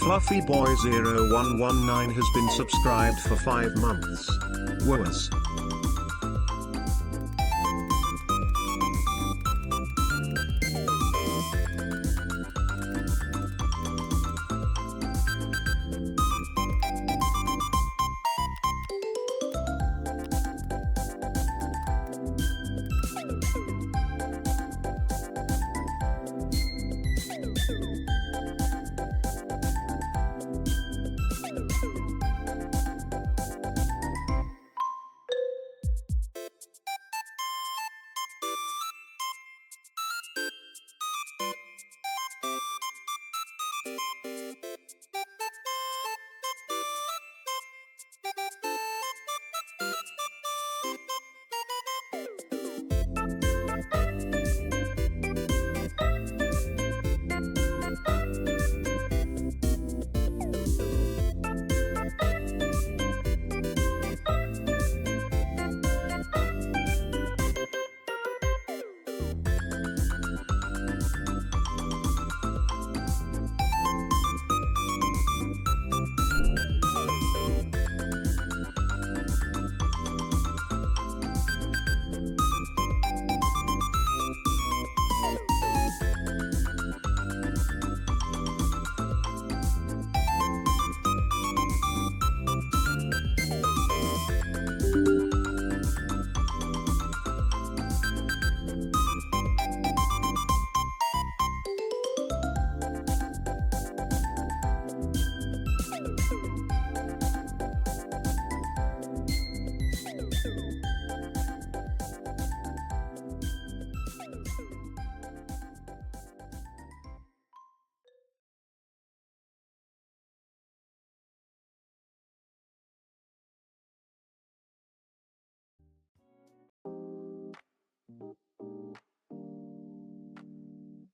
Fluffyboy0119 has been subscribed for 5 months. Woos.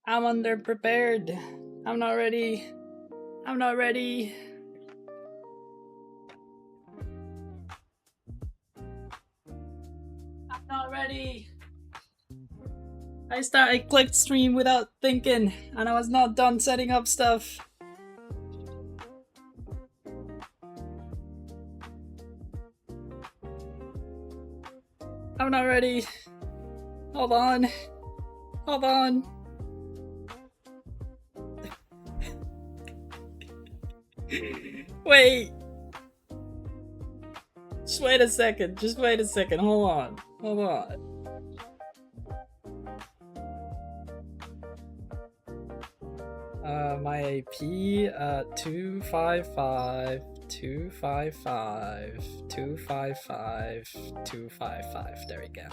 I'm underprepared. I'm not ready. I'm not ready. I'm not ready. I clicked stream without thinking, and I was not done setting up stuff. I'm not ready. Hold on. Hold on. Wait. Just wait a second. Just wait a second. Hold on. Hold on. My AP 255 255 255 255. There we go.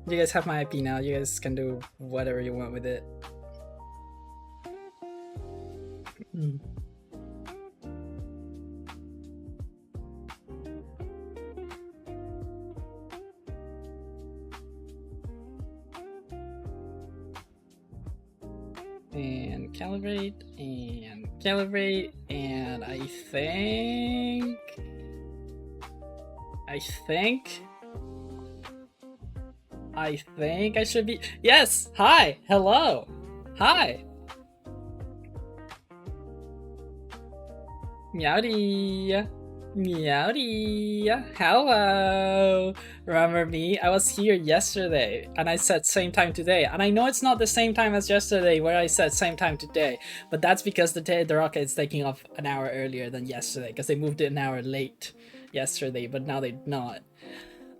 You guys have my IP now. You guys can do whatever you want with it. And calibrate, and I think I should be. Yes! Hi! Hello! Hi! Meowdy! Meowdy! Hello! Remember me? I was here yesterday and I said same time today. And I know it's not the same time as yesterday where I said same time today, but that's because the rocket is taking off an hour earlier than yesterday because they moved it an hour late yesterday, but now they're not.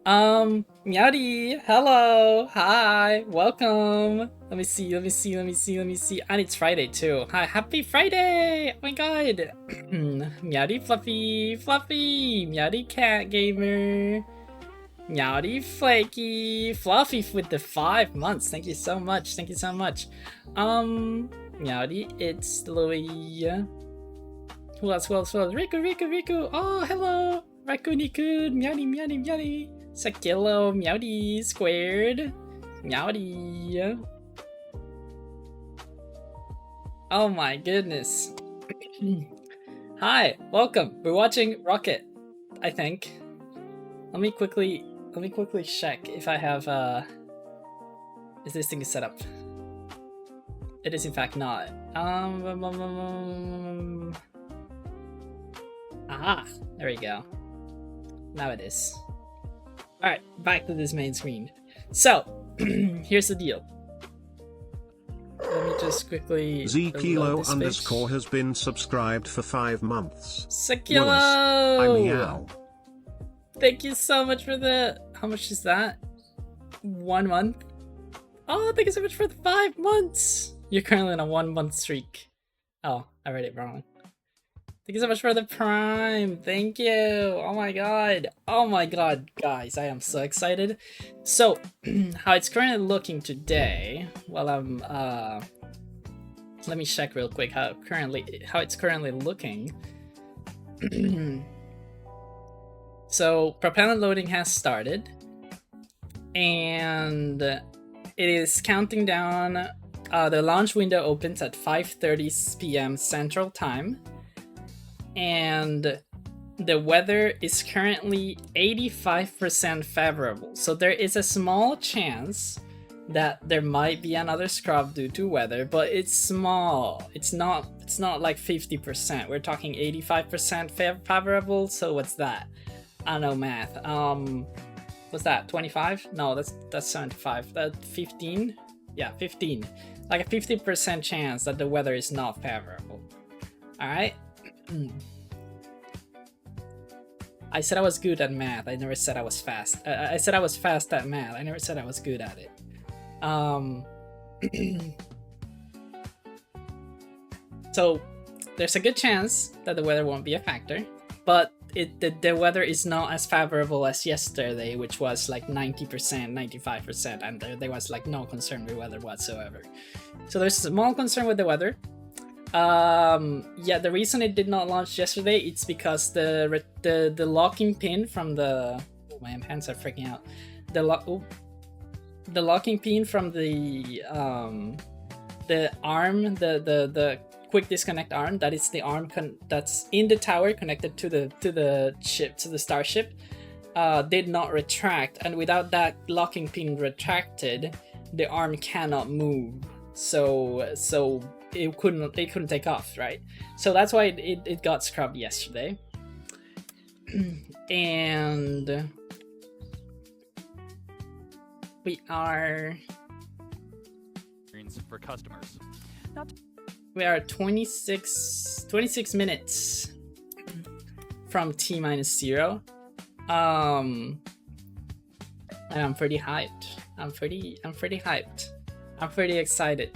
Meowdy! Hello! Hi! Welcome! Let me see. And it's Friday too. Hi, happy Friday! Oh my god! Meowdy Fluffy! Meowdy Cat Gamer! Meowdy Flaky! Fluffy with the 5 months. Thank you so much. Meowdy, it's Louie. Who else? Riku! Oh, hello! Rakuni-kun! Meowdy! Sakillo, Meowdy, squared, Meowdy. Oh my goodness. Hi, welcome. We're watching Rocket, I think. Let me quickly check if I have is this thing set up. It is in fact not. Aha, there we go. Now it is. Alright, back to this main screen. So, here's the deal. Let me just quickly. Zekilo underscore has been subscribed for 5 months. Sekilo! I'm Meow. Thank you so much for the. How much is that? 1 month? Oh, thank you so much for the 5 months! You're currently on a 1 month streak. Oh, I read it wrong. Thank you so much for the prime. Thank you. Oh my god. Oh my god, guys, I am so excited. So, how it's currently looking today, while I'm let me check real quick how it's currently looking. So, propellant loading has started, and it is counting down. The launch window opens at 5:30 p.m. Central Time. And the weather is currently 85% favorable. So there is a small chance that there might be another scrub due to weather, but it's small. It's not like 50%. We're talking 85% favorable. So what's that? I don't know math. What's that? 25? No, that's 75. That 15? Yeah, 15. Like a 50% chance that the weather is not favorable. All right. I said I was good at math. I never said I was fast. I said I was fast at math. I never said I was good at it. So there's a good chance that the weather won't be a factor, but the weather is not as favorable as yesterday, which was like 90%, 95%, and there was like no concern with weather whatsoever. So there's a small concern with the weather. Yeah, the reason it did not launch yesterday, it's because the locking pin from the. Oh, my hands are freaking out. The locking pin from the arm, the quick disconnect arm, that is the arm that's in the tower connected to the ship, to the starship, did not retract, and without that locking pin retracted, the arm cannot move. So it couldn't take off, right? So that's why it got scrubbed yesterday. And we are for customers. We are 26 minutes from T-0. And I'm pretty hyped. I'm pretty hyped. I'm pretty excited.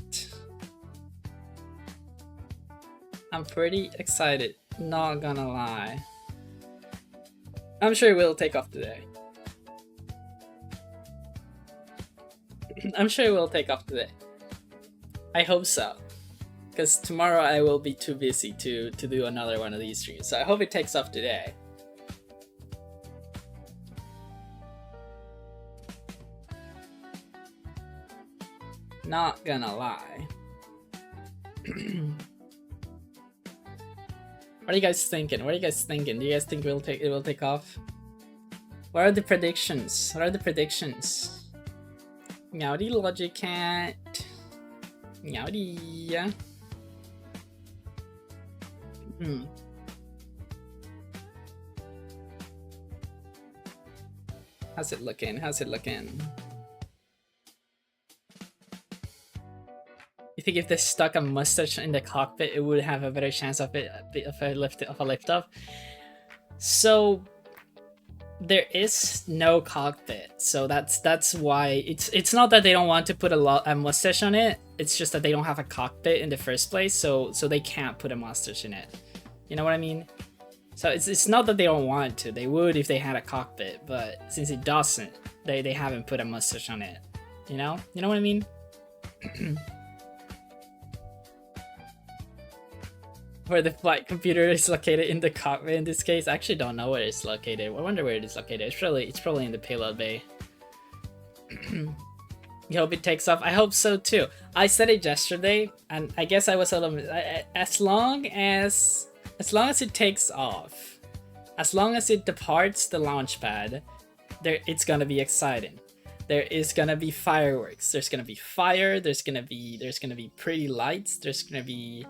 I'm pretty excited, not gonna lie. I'm sure it will take off today. I'm sure it will take off today. I hope so. Because tomorrow I will be too busy to do another one of these streams. So I hope it takes off today. Not gonna lie. What are you guys thinking? What are you guys thinking? Do you guys think it will take off? What are the predictions? What are the predictions? Meowdy Logic Cat. Meowdy. How's it looking? How's it looking? You think if they stuck a mustache in the cockpit, it would have a better chance of a lift off? So there is no cockpit, so that's why it's not that they don't want to put a mustache on it. It's just that they don't have a cockpit in the first place, so they can't put a mustache in it. You know what I mean? So it's not that they don't want to. They would if they had a cockpit, but since it doesn't, they haven't put a mustache on it. You know what I mean? Where the flight computer is located in the cockpit in this case. I actually don't know where it's located. I wonder where it is located. It's probably in the payload bay. You hope it takes off. I hope so too. I said it yesterday, and I guess I was a little. As long as it takes off, as long as it departs the launch pad, it's gonna be exciting. there is gonna be fireworks. There's gonna be fire. There's gonna be pretty lights. There's gonna be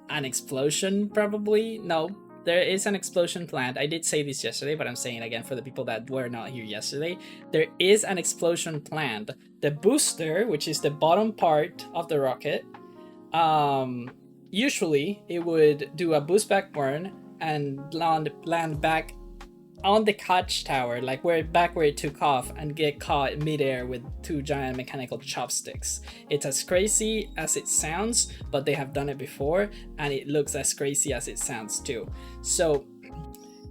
an explosion, probably. No, there is an explosion planned. I did say this yesterday, but I'm saying it again for the people that were not here yesterday. There is an explosion planned. The booster, which is the bottom part of the rocket, usually it would do a boost back burn and land back on the catch tower, like where it took off, and get caught midair with two giant mechanical chopsticks. It's as crazy as it sounds, but they have done it before, and it looks as crazy as it sounds too. So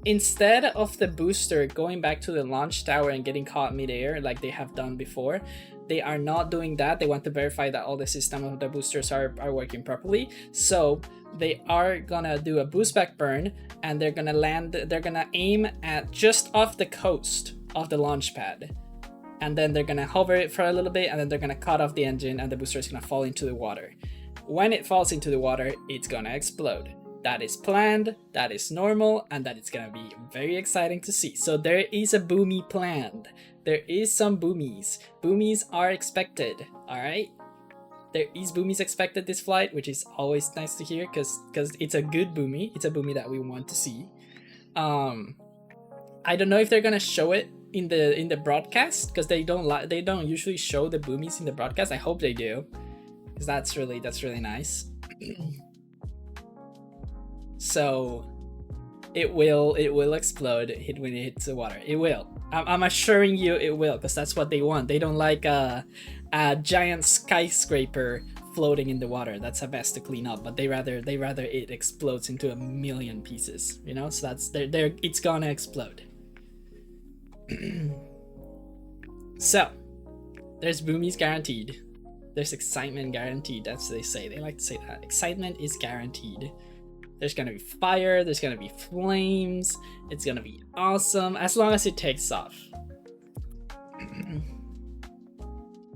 instead of the booster going back to the launch tower and getting caught midair like they have done before, they are not doing that. They want to verify that all the system of the boosters are working properly. So they are gonna do a boost back burn, and they're gonna aim at just off the coast of the launch pad, and then they're gonna hover it for a little bit, and then they're gonna cut off the engine, and the booster is gonna fall into the water. When it falls into the water, it's gonna explode. That is planned, that is normal, and that is gonna be very exciting to see. So there is a boomy planned. There is some boomies. Boomies are expected, alright? There is boomies expected this flight, which is always nice to hear, because it's a good boomy. It's a boomy that we want to see. I don't know if they're gonna show it in the broadcast, because they don't usually show the boomies in the broadcast. I hope they do, because that's really nice. So it will explode when it hits the water. It will. I'm assuring you it will, because that's what they want. They don't like a giant skyscraper floating in the water. That's a mess to clean up, but they rather it explodes into a million pieces, you know? So that's it's gonna explode. So there's boomies guaranteed. There's excitement guaranteed. That's what they say. They like to say that. Excitement is guaranteed. There's gonna be fire, there's gonna be flames, it's gonna be awesome, as long as it takes off.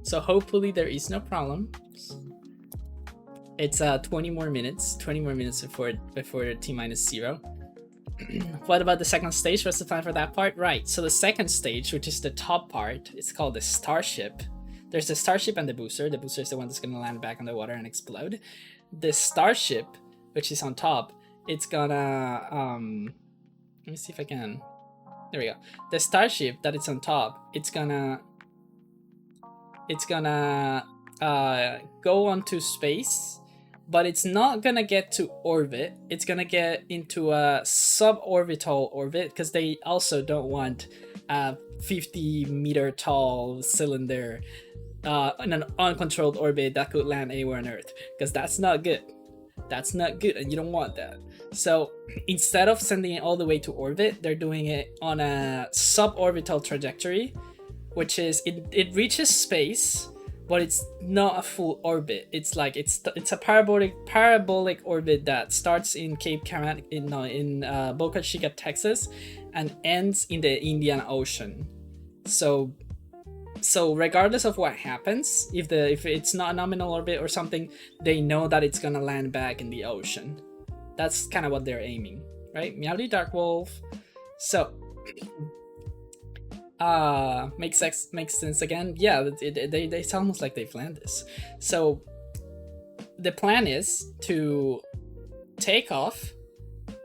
So hopefully there is no problem. It's 20 more minutes before T-0. What about the second stage? What's the plan for that part? Right, so the second stage, which is the top part, it's called the Starship. There's the Starship and the booster. The booster is the one that's gonna land back on the water and explode. The Starship, which is on top, it's gonna let me see if I can, there we go. The Starship that it's on top, it's gonna go onto space, but it's not gonna get to orbit. It's gonna get into a suborbital orbit, because they also don't want a 50-meter tall cylinder in an uncontrolled orbit that could land anywhere on Earth, because that's not good. That's not good, and you don't want that. So instead of sending it all the way to orbit, they're doing it on a suborbital trajectory, which is it reaches space, but it's not a full orbit. It's like it's a parabolic orbit that starts in Cape Canaveral in Boca Chica, Texas, and ends in the Indian Ocean. So regardless of what happens, if it's not a nominal orbit or something, they know that it's gonna land back in the ocean. That's kind of what they're aiming, right? Meowdy Dark Wolf. So makes sense again. Yeah, it's almost like they planned this. So the plan is to take off.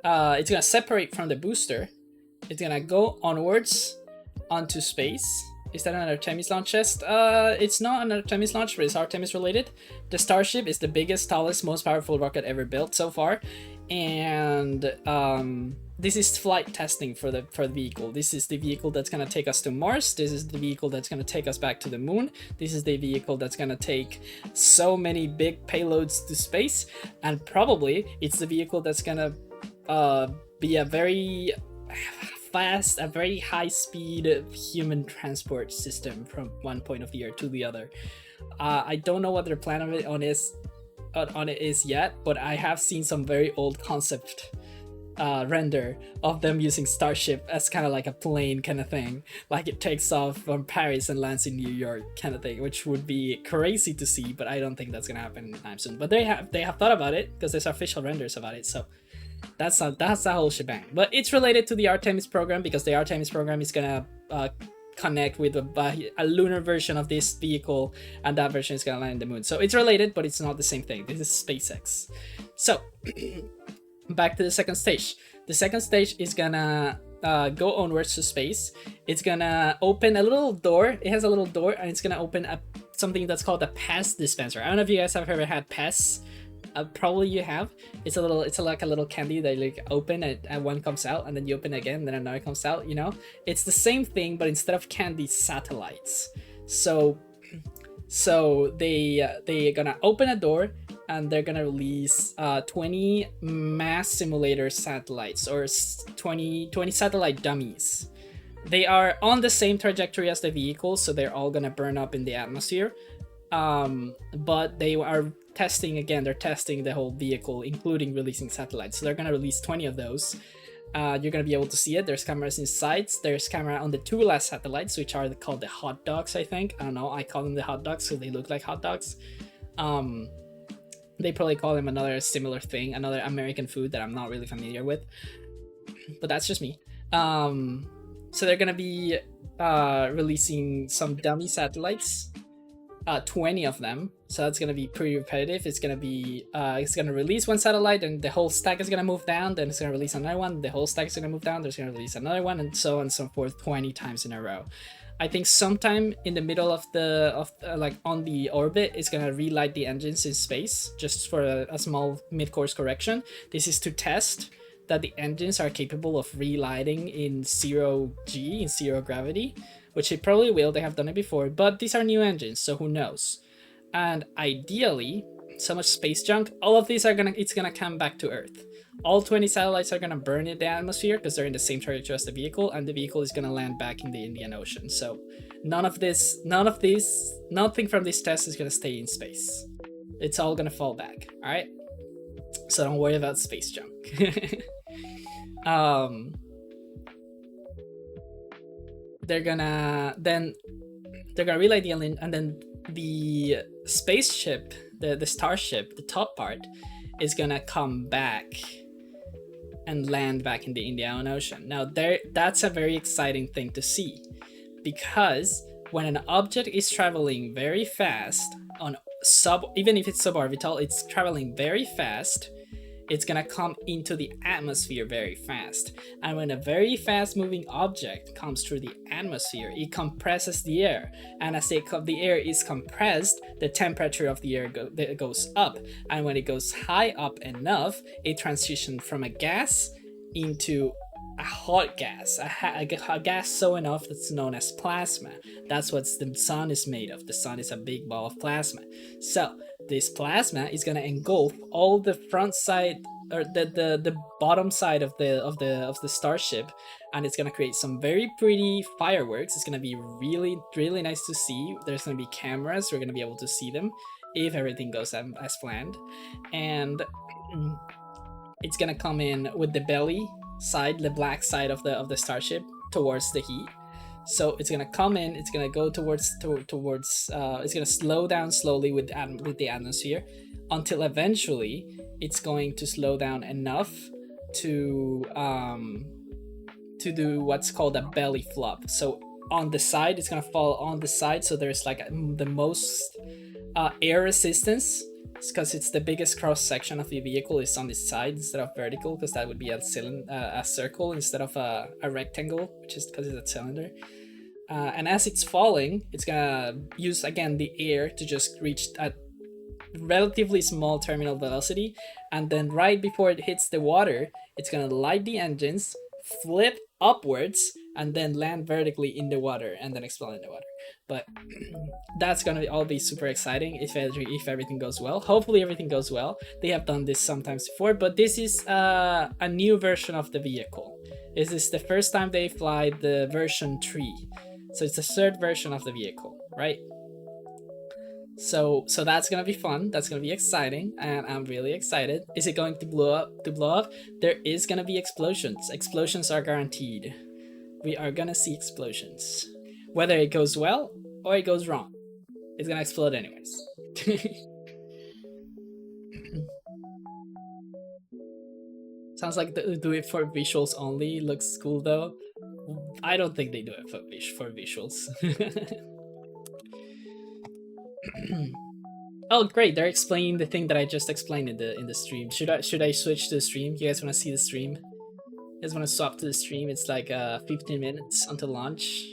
It's gonna separate from the booster. It's gonna go onwards onto space. Is that an Artemis launch test? It's not an Artemis launch, but it's Artemis related. The Starship is the biggest, tallest, most powerful rocket ever built so far, and this is flight testing for the vehicle. This is the vehicle that's gonna take us to Mars. This is the vehicle that's gonna take us back to the moon. This is the vehicle that's gonna take so many big payloads to space, and probably it's the vehicle that's gonna be a very fast, a very high-speed human transport system from one point of the Earth to the other. I don't know what their plan of it on it is yet, but I have seen some very old concept render of them using Starship as kind of like a plane kind of thing, like it takes off from Paris and lands in New York kind of thing, which would be crazy to see, but I don't think that's gonna happen anytime soon. But they have thought about it, because there's official renders about it, so that's the whole shebang. But it's related to the Artemis program, because the Artemis program is gonna connect with a lunar version of this vehicle, and that version is gonna land in the moon. So it's related, but it's not the same thing. This is SpaceX. So back to the second stage. The second stage is gonna go onwards to space. It's gonna open a little door. It has a little door, and it's gonna open something that's called a PES dispenser. I don't know if you guys have ever had PES. Probably you have. It's like a little candy that you like open and one comes out, and then you open it again, and then another comes out. You know, it's the same thing, but instead of candy, satellites. So they're gonna open a door, and they're gonna release 20 mass simulator satellites, or 20 satellite dummies. They are on the same trajectory as the vehicle, so they're all gonna burn up in the atmosphere. But they are testing again. They're testing the whole vehicle, including releasing satellites. So they're gonna release 20 of those. You're gonna be able to see it. There's cameras inside. There's camera on the 2 last satellites, which are called the hot dogs. I think. I don't know. I call them the hot dogs because they look like hot dogs. They probably call them another similar thing, another American food that I'm not really familiar with. But that's just me. So they're gonna be releasing some dummy satellites. 20 of them, so that's gonna be pretty repetitive. It's gonna release one satellite, and the whole stack is gonna move down. Then it's gonna release another one. The whole stack is gonna move down. There's gonna release another one, and so on and so forth, 20 times in a row. I think sometime in the middle of like on the orbit, it's gonna relight the engines in space, just for a small mid-course correction. This is to test that the engines are capable of relighting in 0G, in zero gravity, which it probably will. They have done it before, but these are new engines, so who knows? And ideally, so much space junk, all of these it's gonna come back to Earth. All 20 satellites are gonna burn in the atmosphere because they're in the same trajectory as the vehicle, and the vehicle is gonna land back in the Indian Ocean. So nothing from this test is gonna stay in space. It's all gonna fall back, all right? So don't worry about space junk. They're gonna relight the alien, and then the spaceship, the starship, the top part, is gonna come back and land back in the Indian Ocean. Now that's a very exciting thing to see, because when an object is traveling very fast even if it's suborbital, it's traveling very fast. It's gonna come into the atmosphere very fast, and when a very fast moving object comes through the atmosphere, it compresses the air, and as the air is compressed, the temperature of the air goes up, and when it goes high up enough, it transitions from a gas into a hot gas, a gas so enough that's known as plasma. That's what the sun is made of. The sun is a big ball of plasma. So this plasma is gonna engulf all the front side, or the bottom side of the starship, and it's gonna create some very pretty fireworks. It's gonna be really, really nice to see. There's gonna be cameras. We're gonna be able to see them if everything goes as planned, and it's gonna come in with the belly side, the black side of the starship, towards the heat. So it's gonna come in, it's gonna go towards it's gonna slow down slowly with the atmosphere, until eventually it's going to slow down enough to do what's called a belly flop. So on the side, it's gonna fall on the side, so there's like the most air resistance, because it's the biggest cross section of the vehicle is on this side instead of vertical, because that would be a circle instead of a rectangle, which is because it's a cylinder. And as it's falling, it's gonna use again the air to just reach a relatively small terminal velocity, and then right before it hits the water, it's gonna light the engines, flip upwards, and then land vertically in the water, and then explode in the water. But that's gonna all be super exciting if everything goes well. Hopefully everything goes well. They have done this sometimes before, but this is a new version of the vehicle. This is the first time they fly the version 3. So it's the third version of the vehicle, right? So that's gonna be fun. That's gonna be exciting, and I'm really excited. Is it going to blow up? There is gonna be explosions. Explosions are guaranteed. We are gonna see explosions. Whether it goes well or it goes wrong, it's gonna explode anyways. Sounds like do it for visuals only. Looks cool though. I don't think they do it for visuals. Oh great, they're explaining the thing that I just explained in the stream. Should I switch to the stream? You guys want to see the stream? You guys want to swap to the stream? It's like 15 minutes until launch.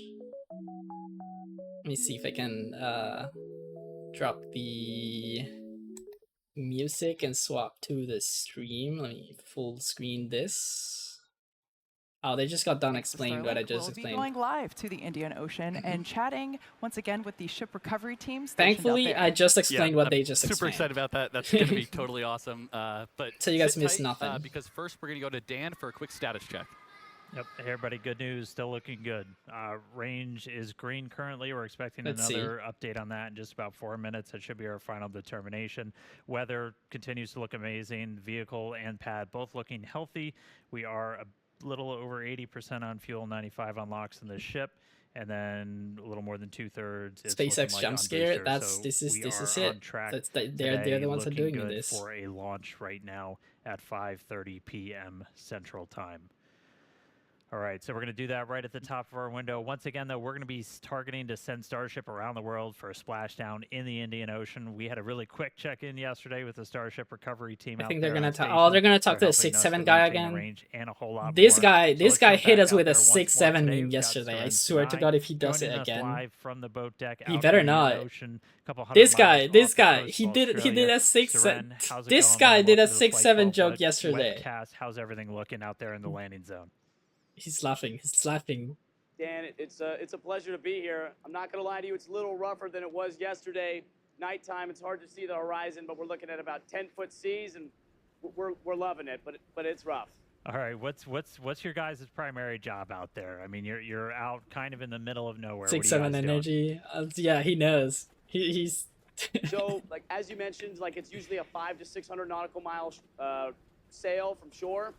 Let me see if I can drop the music and swap to the stream. Let me full screen this. Oh, they just got done explaining what I just explained. We'll be going live to the Indian Ocean and chatting once again with the ship recovery teams. Thankfully, I just explained what they just explained. Super excited about that. That's going to be totally awesome. But so you guys missed tight, nothing. Because first we're going to go to Dan for a quick status check. Yep, hey everybody, good news, still looking good. Range is green currently. We're expecting another update on that in just about 4 minutes. That should be our final determination. Weather continues to look amazing. Vehicle and pad both looking healthy. We are a little over 80% on fuel, 95 on locks in the ship, and then a little more than 2/3 is SpaceX like jump scare. That's this is it. That's they're the ones that are doing good this for a launch right now at 5:30 p.m. Central Time. All right, so we're going to do that right at the top of our window. Once again, though, we're going to be targeting to send Starship around the world for a splashdown in the Indian Ocean. We had a really quick check-in yesterday with the Starship recovery team. I think they're going to talk. Oh, they're going to talk to the 6-7 guy again. And a whole lot this more. guy hit us with a 6-7 meme yesterday. I swear to God, if he does it again, live from the boat deck, he better not. This guy, he did a 6-7. This guy did a 6-7 joke yesterday. How's everything looking out there in the landing zone? He's laughing. He's laughing. Dan, it's a pleasure to be here. I'm not going to lie to you, it's a little rougher than it was yesterday. Nighttime, it's hard to see the horizon, but we're looking at about 10-foot seas, and we're loving it, but it's rough. All right, what's your guys' primary job out there? I mean, you're out kind of in the middle of nowhere. 6-7 energy. Yeah, he knows. He's. So, like as you mentioned, like it's usually a 500 to 600 nautical mile sail from shore.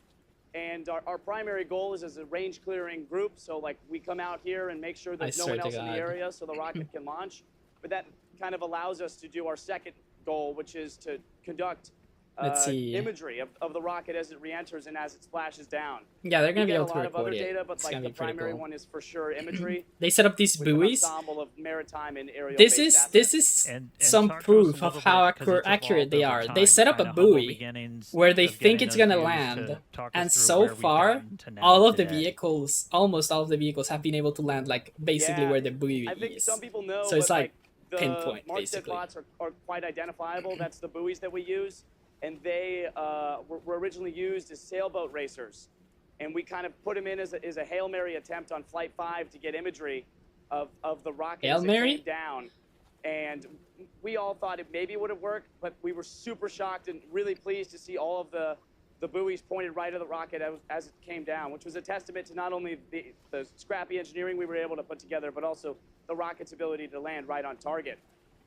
And our primary goal is as a range clearing group. So like we come out here and make sure there's no one else in the area so the rocket can launch. But that kind of allows us to do our second goal, which is to conduct imagery of the rocket as it re-enters and as it splashes down. Yeah, they're going to be able to record a lot of other it. data, but like the primary one is for sure imagery. They set up these buoys. Of maritime and this is some proof of how accurate they are. They set up a buoy where they think it's going to land, and so far, all of the vehicles, almost all of the vehicles, have been able to land like basically where the buoy I think is. some people know, so it's like the pinpoint Markset basically. Plots are quite identifiable. That's the buoys that we use. And they were originally used as sailboat racers. And we kind of put them in as a Hail Mary attempt on Flight 5 to get imagery of the rocket as it came down. And we all thought it maybe would have worked, but we were super shocked and really pleased to see all of the buoys pointed right at the rocket as it came down, which was a testament to not only the scrappy engineering we were able to put together, but also the rocket's ability to land right on target.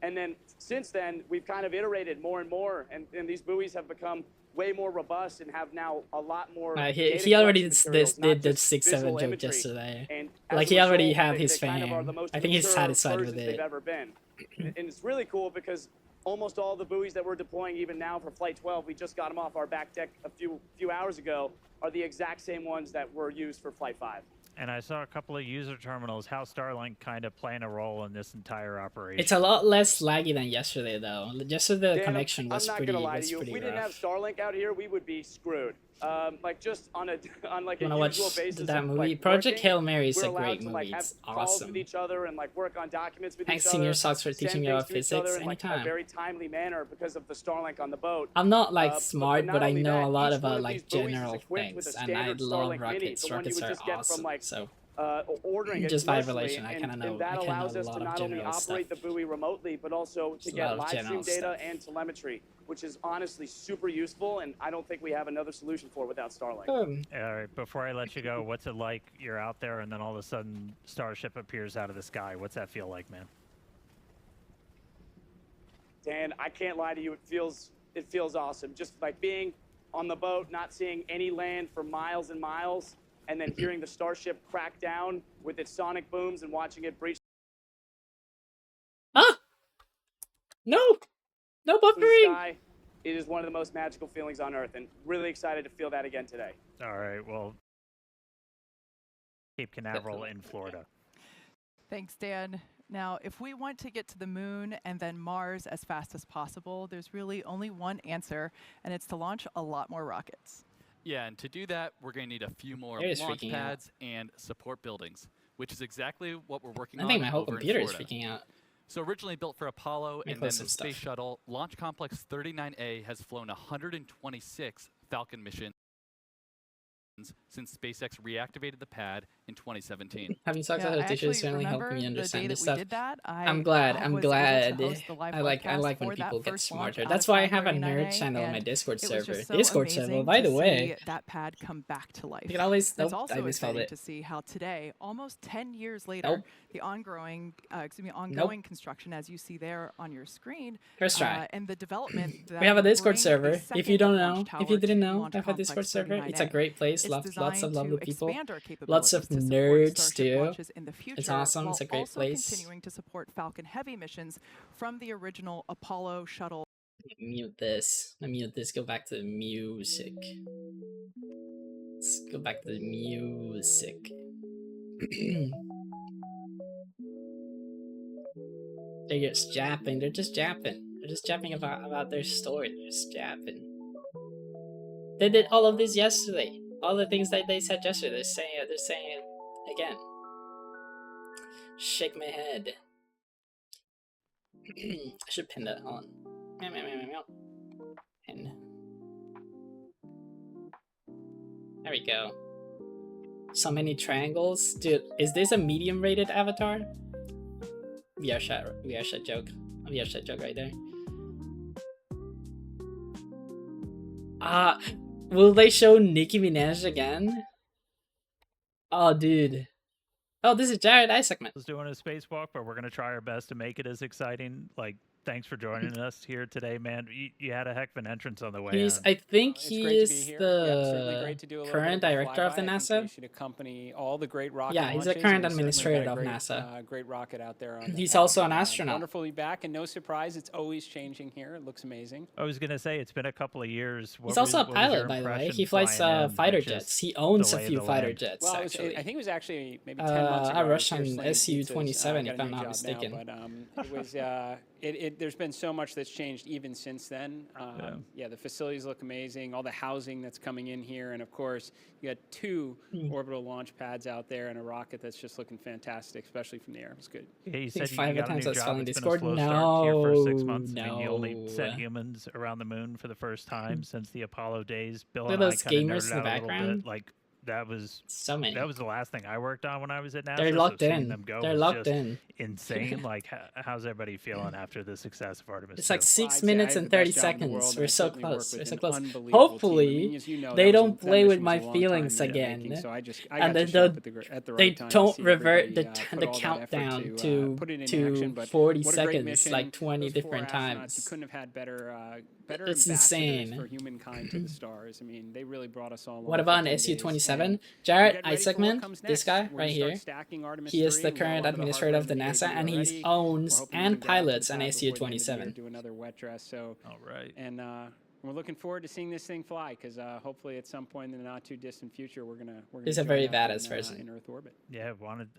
And then since then, we've kind of iterated more and more, and these buoys have become way more robust and have now a lot more. He already did the 6-7 joke yesterday. And like he already had his kind fame. of the most I think he's satisfied with they've it. ever been. And it's really cool because almost all the buoys that we're deploying even now for Flight 12, we just got them off our back deck a few hours ago, are the exact same ones that were used for Flight 5. And I saw a couple of user terminals. How's Starlink kind of playing a role in this entire operation? It's a lot less laggy than yesterday, though. Yesterday the connection was pretty rough. I'm not gonna lie to you. If we didn't have Starlink out here, we would be screwed. Like just on like a usual basis. That movie, like Project working, Hail Mary is a to, great movie. like, It's have calls awesome. with each other and like work on documents with Thanks, each other. Senior Socks, for teaching me about physics in, like, a anytime. very timely manner because of the Starlink on the boat. I'm not like smart, but I only know that, a lot each one about of like these buoys is general equipped with things, a and I standard love Starlink Mini, rockets. the one you Rockets would are just get awesome. from, like, So ordering it just by commercially, relation, I kind of know. and that I kind allows of us know a to lot not of only general operate stuff. the buoy remotely, but also to Just a get lot of live stream general data stuff. and telemetry, which is honestly super useful, and I don't think we have another solution for it without Starlink. All right, before I let you go, what's it like? You're out there, and then all of a sudden, Starship appears out of the sky. What's that feel like, man? Dan, I can't lie to you. It feels awesome. Just like being on the boat, not seeing any land for miles and miles, and then hearing the Starship crack down with its sonic booms and watching it breach Ah! No the buffering! sky. It is one of the most magical feelings on Earth, and really excited to feel that again today. All right, well, Cape Canaveral in Florida. Thanks, Dan. Now, if we want to get to the moon and then Mars as fast as possible, there's really only one answer, and it's to launch a lot more rockets. Yeah, and to do that, we're going to need a few more It is launch freaking out. pads and support buildings, which is exactly what we're working I on think my whole over in computer is Florida. freaking out. So originally built for Apollo Let me and then close the some Space stuff. Shuttle, Launch Complex 39A has flown 126 Falcon missions since SpaceX reactivated the pad in 2017. Having talked Yeah, to I other teachers actually certainly helped remember me the day understand that this we stuff. did that. I'm glad. I'm was able to glad. host the live I like broadcast when for that people get first launch smarter. out That's of why I Falcon have a nerd 39A, channel on my and Discord it was server. just so Discord server, amazing by the to way. see that pad come back to life. You can always. It's Nope, also I misspelled exciting it. to see how today, almost 10 years later, Nope. the ongoing construction, as you see there on your screen, First try. and the development. We have a that will Discord bring server. a If you second don't launch know, if tower you didn't to know, Launch I have a Complex Discord server. It's a 39A. great place. It's Lots of designed lovely to people. expand our Lots of capabilities to support nerds Starship too. launches in the future, awesome. while It's a great also place. continuing to support Falcon Heavy missions from the original Apollo shuttle. Mute this. Mute this. Go back to the music. Let's go back to the music. They're just japping. They're just japping. They're just japping about their story. They're just japping. They did all of this yesterday. All the things that they said yesterday. They're saying it again. Shake my head. I should pin that on. Meow, meow, meow, meow, meow. Pin. There we go. So many triangles. Dude, is this a medium rated avatar? VR shot joke. A VR shot joke right there. Will they show Nicki Minaj again? Oh, dude. Oh, this is Jared Isaacman. Was doing a spacewalk, but we're going to try our best to make it as exciting. Like, thanks for joining us here today, man. You had a heck of an entrance on the way. He's, in. I think It's he great to be is here. Yeah, certainly the great to do a little current bit of a director of the flyby. I think NASA. they should accompany all the great rocket Yeah, he's the launches, current and we certainly administrator got a of great, NASA. Great rocket out there. On the He's pad. also an astronaut. Wonderful to be back, and no surprise, it's always changing here. It looks amazing. I was going to say, it's been a couple of years. He's also a pilot, by the way. He flies fighter jets. He owns a few fighter jets, Well, actually. I think it was actually maybe 10 months ago. I was rushed here on slinging SU-27, pizzas. I got if a I'm new not job mistaken. Now, but it was. There's been so much that's changed even since then. Yeah, the facilities look amazing. All the housing that's coming in here, and of course, you got two orbital launch pads out there and a rocket that's just looking fantastic, especially from the air. It's good. Yeah, you think said you 5 got a new times that's job. spelling It's been a Discord. slow start to your first 6 No, months. I mean, you only sent no. humans around the moon for the first time since the Apollo days. Bill Look at and I those kind of gamers nerded in the out a little background. bit. Like that was So many. the last thing I worked on when I was at NASA. They're so locked seeing in. them go They're was locked just in. insane. Like, how's everybody feeling after the success of Artemis? It's like 2? 6 I'd say I minutes have and the 30 best job in the world, seconds. and We're I so certainly work close. We're with so an close. unbelievable team. I Hopefully, mean, as you know, they that don't play with mission my was a long feelings time again. making, so I got And to then show up the- at the right they time to don't see revert the everybody, the put all that effort countdown put it in to action, but 40 what a great seconds, mission. like 20 Those 4 different astronauts, times. You couldn't have had better It's ambassadors insane. for humankind to the stars. I mean, they really brought us all. What along for about an 10 days, SU-27? and Jared get ready for what Isaacman, comes this next. guy We're gonna right start here, stacking Artemis he is 3. the We're current well into the administrator of the hardware NASA, UAV and he already. owns We're hoping we and can get out to the pilots an pad before the end of the year, SU-27. do another wet dress. So, All right. and we're looking forward to seeing this thing fly because hopefully at some point in the not too distant future we're gonna. He's a join very up badass in, person. in Earth orbit. Yeah,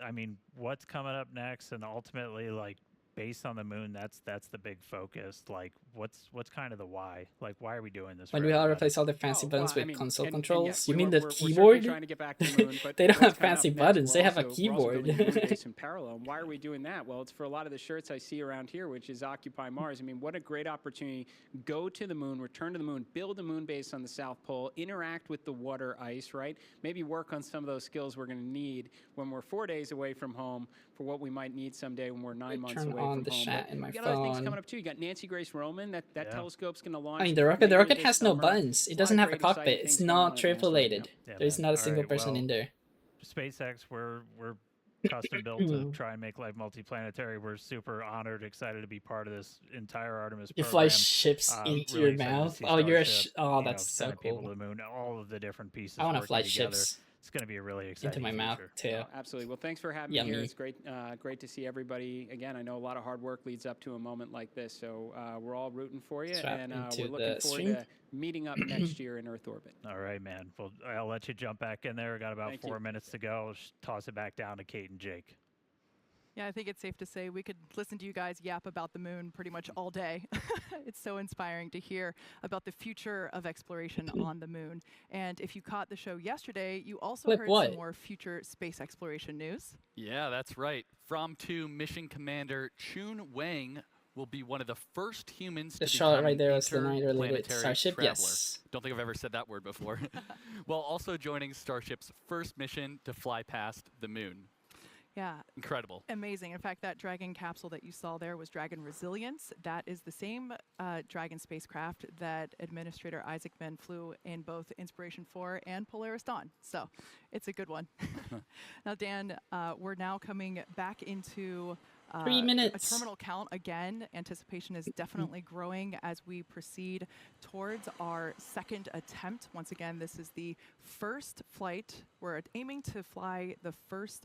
I mean, what's coming up next, and ultimately, like, based on the moon, that's the big focus. Like, what's kind of the why? Like, why are we doing this? When for we all everybody? replace all the fancy buttons I with mean, console and controls? yes, You mean we're the certainly keyboard? trying to get back to the moon, but They don't what's have coming up fancy next, buttons, they we're have a also building keyboard. a moon base in parallel. And why are we doing that? Well, it's for a lot of the shirts I see around here, which is Occupy Mars. I mean, what a great opportunity. Go to the moon, return to the moon, build a moon base on the South Pole, interact with the water ice, right? Maybe work on some of those skills we're going to need when we're 4 days away from home for what we might need someday when we're 9 months Turn away on from the home. chat But in my you got other things phone. coming up too. You got Nancy Grace Roman. That Yeah. telescope's going to launch. I mean, the rocket later has this no summer. buttons. It Lot doesn't of have a great exciting cockpit. It's things going not on at NASA right tripulated. now. Yeah, There's man. not a single Alright, person well, in there. SpaceX, we're custom built to try and make life multiplanetary. We're super honored, excited to be part of this entire Artemis You program. fly ships into Really your excited to mouth. see Oh, you're a Starship, oh, you know, that's so sending people cool. to the moon. All of the different pieces. I want to working fly together. ships. it's going to be a really exciting into my mouth future. too. Oh, absolutely. Well, thanks for having me Yummy. here. It's great to see everybody again. I know a lot of hard work leads up to a moment like this, so we're all rooting for you, Strap and into we're looking the forward stream. to meeting up next year in Earth orbit. All right, man. Well, I'll let you jump back in there. We got about Thank 4 you. minutes to go. Just toss it back down to Kate and Jake. Yeah, I think it's safe to say we could listen to you guys yap about the moon pretty much all day. It's so inspiring to hear about the future of exploration on the moon. And if you caught the show yesterday, you also Flip heard what? some more future space exploration news. Yeah, that's right. From-2 mission commander Chun Wang will be one of the first humans The to shot become right an there was the 9-related interplanetary Starship. traveler. Yes. Don't think I've ever said that word before. While also joining Starship's first mission to fly past the moon. Yeah, Incredible. amazing. In fact, that Dragon capsule that you saw there was Dragon Resilience. That is the same Dragon spacecraft that Administrator Isaacman flew in both Inspiration 4 and Polaris Dawn. So it's a good one. Now, Dan, we're now coming back into 3 minutes. a terminal count again. Anticipation is definitely growing as we proceed towards our second attempt. Once again, this is the first flight. We're aiming to fly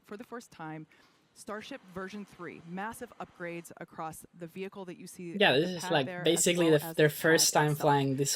for the first time Starship version 3. Massive upgrades across the vehicle that you see. Yeah, at this the is pad like there, as basically well the, as their the pad first time itself. flying this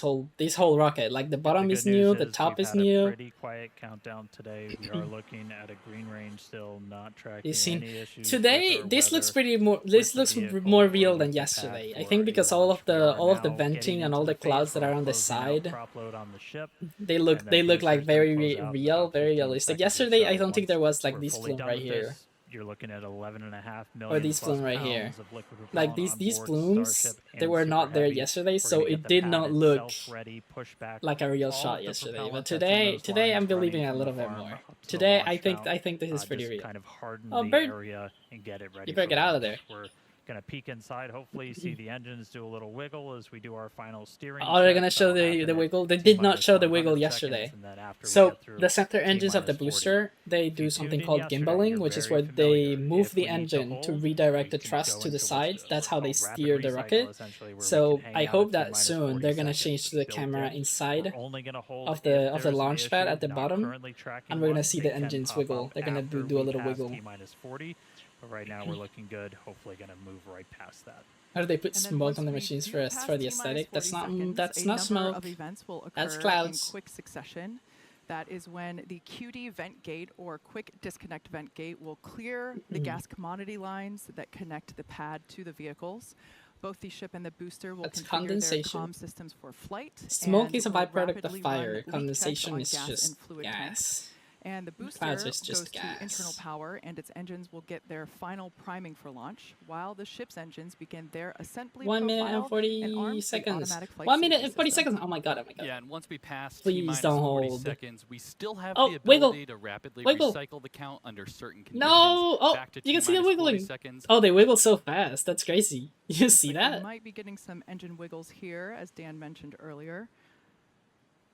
whole rocket. Like the bottom The is good new, news the is top we've is had a new. pretty quiet countdown today. We are looking at a green range still, not tracking You see, any issues today with our this looks weather pretty more. with This the looks vehicle more or real with than the pad yesterday. I for think a because all launch. of We the are now venting getting and all into the phase clouds that where are we're on the closing out side, prop load on the ship, they and look then like boosters gonna very close out in real, about very 15 realistic. seconds or Yesterday, I so. don't think there Once was like we're this fully plume done right with here. this, you're looking at 11.5 million Or these plus plume right here. pounds of liquid Like propellant on these board plumes, Starship they and were Super not there Heavy. yesterday, We're so gonna get it the did pad not look itself ready, push back like a real all shot of the yesterday. But propellant that's in those today I'm lines believing running a from little the bit farm more. up to the Today launch mount, I think this is pretty just real. kind of harden Oh, the bird. area and get it ready. You better for get out of launch. there. We're gonna peek inside. Hopefully, see the engines do a little wiggle as we do our final steering. Oh, they're check. gonna show That'll the happen at wiggle. They T did not minus show the 100 wiggle seconds, yesterday. and then after we So get through the center T engines of the minus 40. booster, they If do you something tuned in called yesterday, gimbaling, you're which is very where they familiar. move If the we need to engine to hold, redirect we the can thrust go to the into side. what's That's how they called rapid steer the recycle, rocket. essentially, where we So can hang I out hope at that T-minus soon 40 they're gonna seconds, change the build camera it. inside We're only gonna hold of if the there's an launch pad issue, at the not bottom, currently tracking and we're gonna one. see They the can engines pop wiggle. up They're gonna after do a we little pass wiggle. T-minus 40, but right now we're looking good. Hopefully gonna move right past that. How do they put And then smoke once on the we machines do first pass for the T-minus aesthetic? 40 That's not seconds, that's a not number smoke. of events will occur That's in clouds. quick succession. That is when the QD vent gate or quick disconnect vent gate will clear the gas commodity lines that connect the pad to the vehicles. Both the ship and the booster will That's configure condensation. their comm systems for flight. Smoke and is a will byproduct rapidly of run fire. leak checks Condensation on is gas just and fluid tanks. gas. And the booster Clouds goes is just to internal gas. power, and its engines will get their final priming for launch, while the ship's engines begin their assembly 1 minute and profile 40 armed the seconds. automatic flight 1 minute safety and 40 system. seconds. Oh my god, oh my god. Yeah, and once we pass Please T-minus don't 40 hold. seconds, we still have Oh, the wiggle. ability to rapidly Wiggle. recycle the count under certain conditions. No! Oh, back to you can see the T-minus 40 wiggling. seconds. Oh, they wiggle so fast. That's crazy. You see Like, we that? might be getting some engine wiggles here, as Dan mentioned earlier.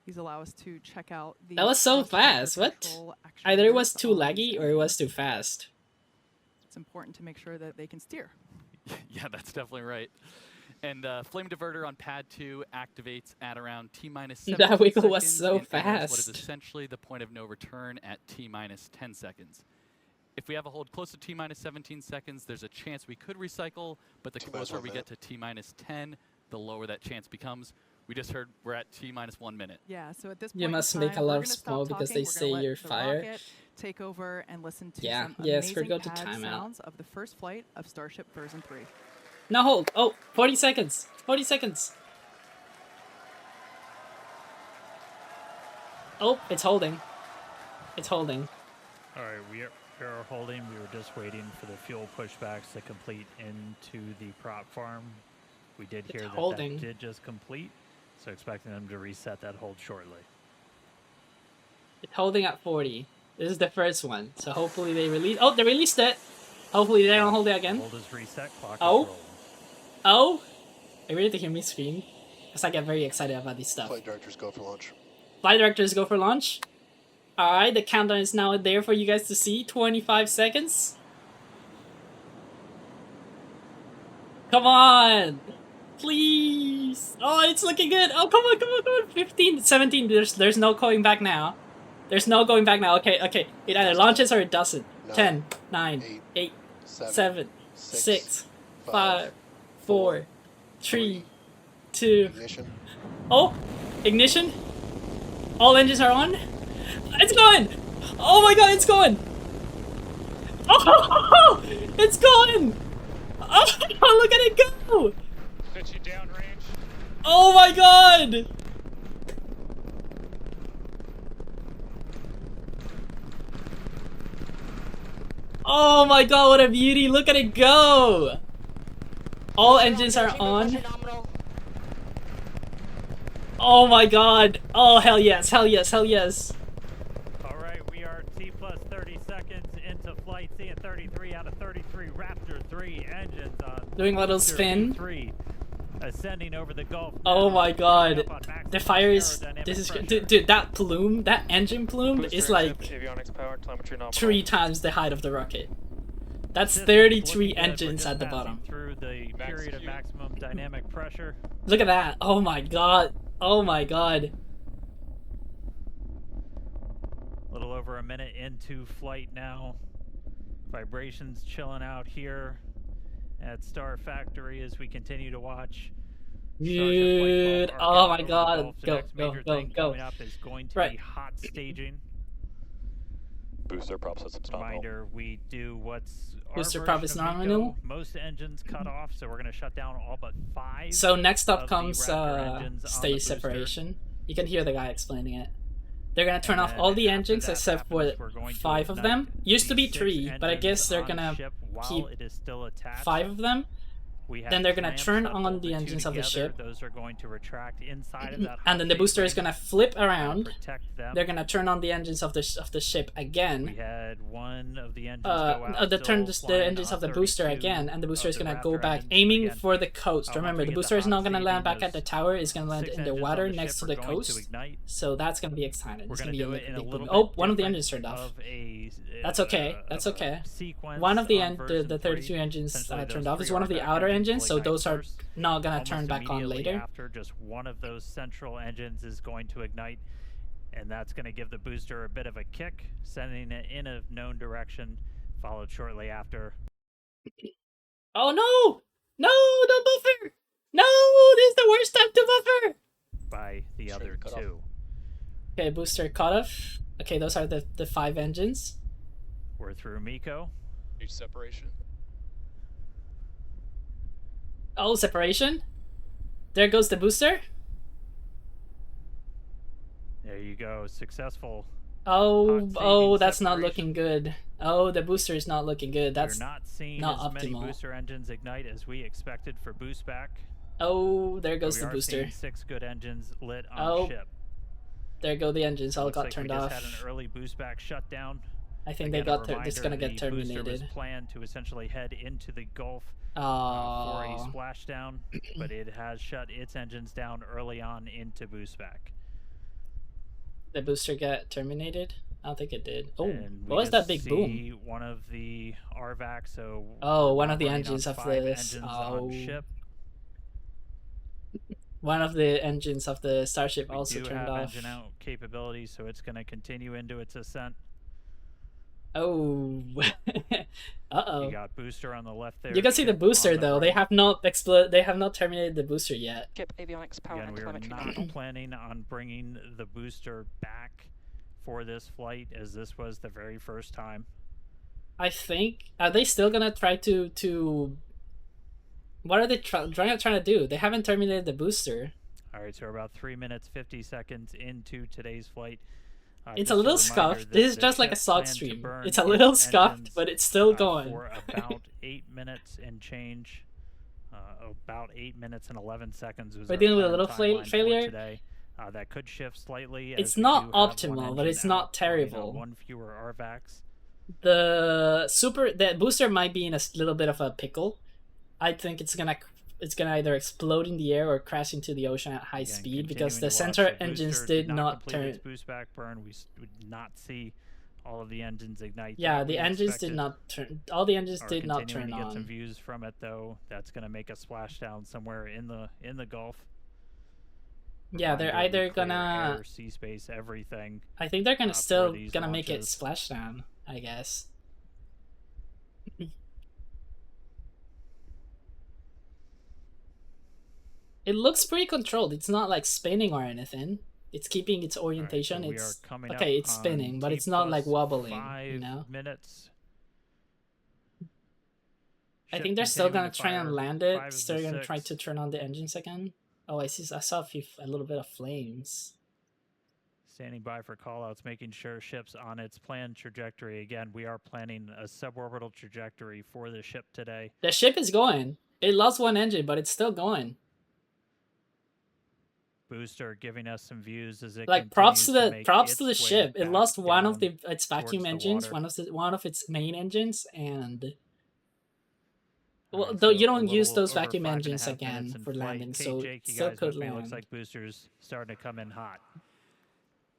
These allow us to check out the That was so thrust vector fast. What? control Either it was actuators too on laggy these or it was engines. too fast. It's important to make sure that they can steer. Yeah, that's definitely right. And flame diverter on pad 2 activates at around T-minus 17 That wiggle was seconds so and enters what is fast. essentially the point of no return at T-minus 10 seconds. If we have a hold close to T-minus 17 seconds, there's a chance we could recycle, but the closer we get to T-minus 10, the lower that chance becomes. We just heard we're at T-minus 1 minute. Yeah, so at this point You in must make a time, lot we're of gonna stop smoke because talking, they we're say gonna let you're the fire. rocket take over and listen to Yeah, some yeah, amazing Squidgo to pad timeout. sounds of the first flight of Starship version 3. No hold. Oh, 40 seconds. 40 seconds. Oh, it's holding. It's holding. All right, we are holding. We were just waiting for the fuel pushbacks to complete into the prop farm. We did hear that holding. that did just complete, so expecting them to reset that hold shortly. It's holding at 40. This is the first one. So hopefully they release. Oh, they released it. Hopefully they don't hold it again. Hold is reset. Clock Oh. is rolling. Oh! Are you ready to hear me scream? Because I get very excited about this stuff. Flight directors go for launch. Flight directors go for launch. Alright, the countdown is now there for you guys to see. 25 seconds. Come on! Please! Oh, it's looking good! Oh, come on, come on, come on! 15, 17, there's no going back now. There's no going back now. Okay, okay. It either launches or it doesn't. 10, 9, 8, 7, 6, 5, 4, 3, 2. Ignition. Oh, ignition. All engines are on. It's going. Oh my god, it's going. Oh, it's going. Oh, look at it go. Put you downrange. Oh my god. Oh my god, what a beauty. Look at it go. All engines are on. Oh my god. Oh, hell yes, hell yes, hell yes. All right, we are T plus 30 seconds into flight. Seeing 33 out of 33 Raptor 3 engines on. Doing a little Booster spin. V3, ascending over the Gulf. Oh now, my god. up on maximum The fire is. aerodynamic This is. pressure. Dude, that plume, that engine plume is like Avionics power, telemetry nominal. 3 times the height of the rocket. That's System's 33 looking good. We're engines just at the passing bottom. Through the Max period of Q. maximum dynamic pressure. Look at that. Oh my god. Oh my god. A little over a minute into flight now. Vibrations chilling out here at Star Factory as we continue to watch. Dude. Starship Flight 12 Oh arc my out over the god. Gulf. The Go, next go, major go, thing go. coming up is going to Right. be hot staging. Booster prop systems nominal. Reminder, we do what's our Booster version prop is of MECO. nominal. Most engines cut off, so we're going to shut down all but 5. So next of up the comes Raptor engines on the stage booster. separation. You can hear the guy explaining it. They're gonna turn And off all then the after engines that except for happens, we're going to 5 of ignite them. Used to the be 6 3, but I guess engines they're on gonna ship while keep it is still attached. 5 of them. We have Then they're gonna clamps turn that on hold the two engines of the together. ship. Those are going to retract inside of that. And then the hot booster is ring gonna flip and around. protect them. They're gonna turn on the engines of the ship We again. had one of the engines go out. The turn still the flying engines on of the booster 32 again, and the booster of is the gonna go Raptor back, engines. aiming Again, for the coast. once Remember, we the get booster is hot not gonna land staging, back at the those tower. It's gonna land 6 in the engines on water the next ship to are the going to coast. ignite. So that's gonna be exciting. We're It's going gonna to be do like it a in a big little boom. bit Oh, one of the different engines turned off. of a, That's okay. That's of a okay. sequence One of the on the version 32 3. engines Essentially, turned those off is 3 one of the RVAC outer engines engines, will so ignite those are first. not gonna Almost turn back on immediately later. after, just one of those central engines is going to ignite, and that's going to give the booster a bit of a kick, sending it in a known direction, followed shortly after. Oh no! No, don't buffer! No, this is the worst time to buffer! By the Sure, other cut off. 2. Okay, booster cutoff. Okay, those are the 5 engines. We're through MECO. Huge separation. Oh, separation. There goes the booster. There you go, successful. Oh, Hot oh, staging that's not separation. looking good. Oh, the booster is not looking good. That's We're not seeing not as many optimal. booster engines ignite as we expected for boost back. Oh, there but goes we the are booster. seeing 6 good engines lit on Oh, ship. There go the engines. All Looks got like turned we just off. had an early boost back shutdown. I think Again, they got a it's gonna reminder, get the booster was terminated. planned to essentially head into the Gulf for a Oh, splashdown, but it has shut its engines down early on into boost back. the booster got terminated. I don't think it did. Oh, And we what was just that big boom? see one of the RVAC, so Oh, we're one now of the running engines on of 5 this. engines Oh. on ship. One of the engines of the Starship We also do turned have off. engine out capability, so it's going to continue into its ascent. Oh, uh-oh. You got booster on the left there. You can see the ship booster on the though. They right. have not They have not terminated the booster yet. Skip avionics power Again, and we are telemetry not nominal. planning on bringing the booster back for this flight, as this was the very first time. I think are they still gonna try to? What are they trying to do? They haven't terminated the booster. All right, so we're about 3 minutes 50 seconds into today's flight. It's Just a little reminder scuffed. that This is the just like a ship SOG planned to stream. burn It's a little its scuffed, engines, but it's still going. for about 8 minutes and change. About 8 minutes and 11 seconds was We're our dealing with a planned little timeline for failure. Today. That could shift slightly. It's as we not do have one optimal, but engine it's not out, running on terrible. One fewer RVACs. The booster might be in a little bit of a pickle. I think it's gonna either explode in the air or crash into the ocean at high Again, speed because the continuing to center watch, the engines booster did not complete turn. its boost back burn. We would not see all of the engines ignite. Yeah, that the we engines expected. did not turn. All the engines Are did not continuing turn to get some on. views from it though. That's going to make a splashdown somewhere in the Gulf. Yeah, they're Reminder, we either clear gonna. air, sea space, everything. I think they're gonna for still these gonna make it launches. splashdown. I guess. It looks pretty controlled. It's not like spinning or anything. It's keeping its All right, so orientation. we are It's coming okay. up It's on spinning, but T it's not like plus wobbling. 5 You know. minutes. I Ship think they're still continuing gonna to try and fire land it. 5 of Still the gonna try 6. to turn on the engines again. Oh, I see. I saw a little bit of flames. Standing by for callouts, making sure ship's on its planned trajectory. Again, we are planning a suborbital trajectory for the ship today. The ship is going. It lost one engine, but it's still going. Booster giving us some views as it Like props to continues the make its way ship. It back lost one of down its vacuum towards the engines, water. one of its main engines, and All well, right, though so you a don't use little those over vacuum 5.5 engines minutes again in for flight. landing, Kate, so Jake, it you still guys could with me? Looks land. like Booster's starting to come in hot.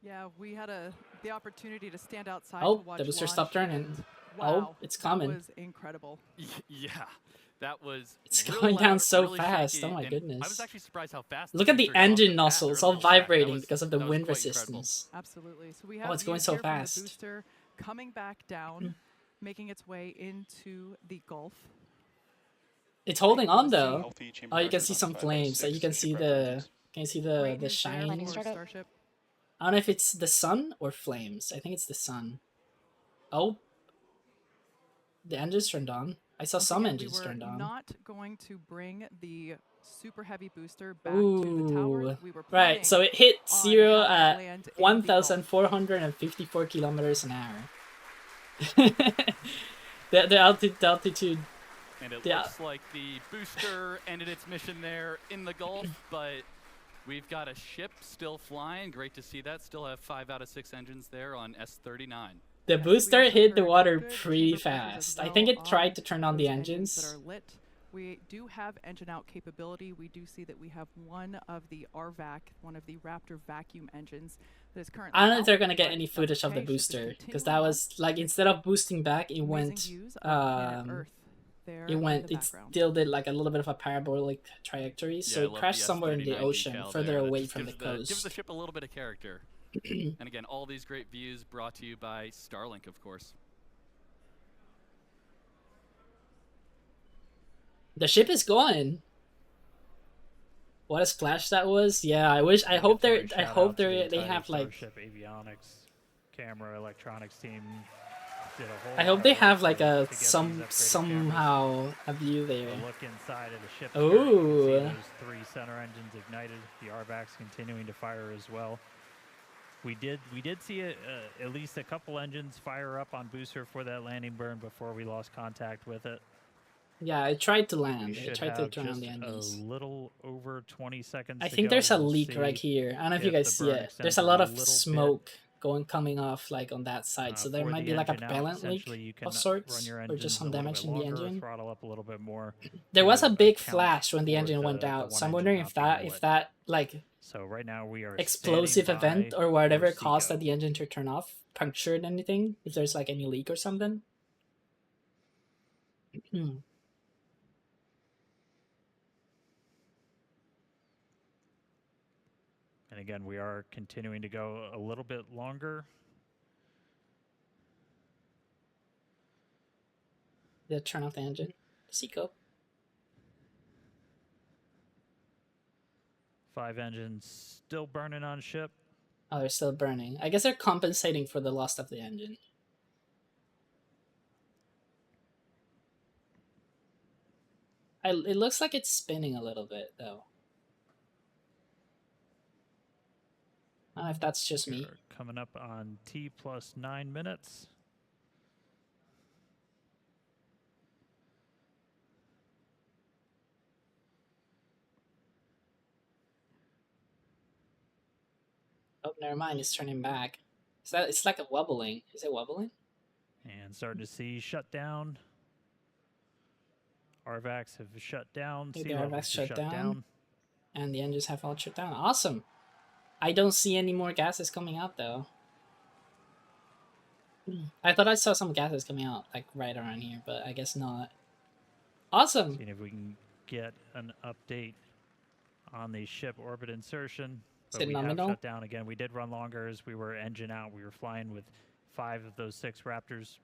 Yeah, we had the opportunity to stand outside Oh, to watch the booster launch, stopped turning. and Oh, wow, it's coming. That was incredible. Yeah, that was. It's really going down loud, so really fast. shaky, Oh my and goodness. I was actually surprised how fast. Look at the booster got off engine the nozzles or all the track. That vibrating was- because of the that was wind quite incredible. resistance. Absolutely. So we Oh, have it's going views so here from the fast. booster coming back down, making its way into the Gulf. It's holding on We'll though. Healthy chamber Oh, you can pressures see on some 5 out of flames. So you 6 can see shipwreck the engines. Great the news there shine. for Starship. I don't know if it's the sun or flames. I think it's the sun. Oh, the engines turned on. I saw Once some again, engines turned We were on. not going to bring the super heavy booster back to the tower. Ooh, We were right. So it hit on zero having it at land in the Gulf. 1,454 kilometers an hour. the altitude. And it Yeah. looks like the booster ended its mission there in the Gulf, but we've got a ship still flying. Great to see that. Still have 5 out of 6 engines there on S39. The Yes, booster we also hit the heard water good pretty chamber pressures as fast. I well think it tried to on turn on the those engines. that are lit. We do have engine out capability. We do see that we have one of the RVAC, one of the Raptor vacuum engines that is currently I don't know if out, they're gonna get but any that's footage of the okay. Ship is booster because continuing that on. was like instead of boosting back, it Amazing went views of planet Earth there it in went the it background. still did like a little bit of a parabolic trajectory, Yeah, so I it love crashed the somewhere in the S39 ocean, decal further there. That away just from the gives coast. the ship a little bit of character. And again, all these great views brought to you by Starlink, of course. The ship is going. What a splash that was! Yeah, I hope they're I hope they have like Starship avionics, camera, electronics team. Did a whole I hope lot they of have work like to a get these upgraded cameras. somehow a view A there. look inside of the ship. Ooh. See those 3 center engines ignited. The RVACs continuing to fire as well. We did see at least a couple engines fire up on booster for that landing burn before we lost contact with it. Yeah, I tried to We land. I should tried to have turn on just the engines. a little over 20 seconds. I to think go. there's a We'll leak see right here. I don't know if you if guys the see burn it. There's extends a lot a of little bit. smoke coming off like on that side, so there for might the be like a engine out, propellant leak essentially you can of run sorts, your or engines just some a little damage bit in the longer, engine. throttle up a little bit more. There was a to big account flash when the for engine went the out, one so I'm engine wondering not if being that lit. like So right now we are explosive standing event by or whatever for caused Seco. that the engine to turn off punctured anything. If there's like any leak or something. And again, we are continuing to go a little bit longer. Did it turn off the engine? Seco. 5 engines still burning on ship. Oh, they're still burning. I guess they're compensating for the loss of the engine. It looks like it's spinning a little bit, though. I don't know if that's just me. We're coming up on T plus 9 minutes. Oh, never mind. It's turning back. It's like a wobbling. Is it wobbling? And starting to see shutdown. RVACs have shut down. Yeah, the Sea levels RVACs have shut down. And the engines have all shut down. Awesome. I don't see any more gases coming out, though. I thought I saw some gases coming out, like, right around here, but I guess not. Awesome! Seeing if we can get an update on the ship orbit insertion. but it we nominal? have shut down again. We did run longer as we were engine out. We were flying with 5 of those 6 Raptors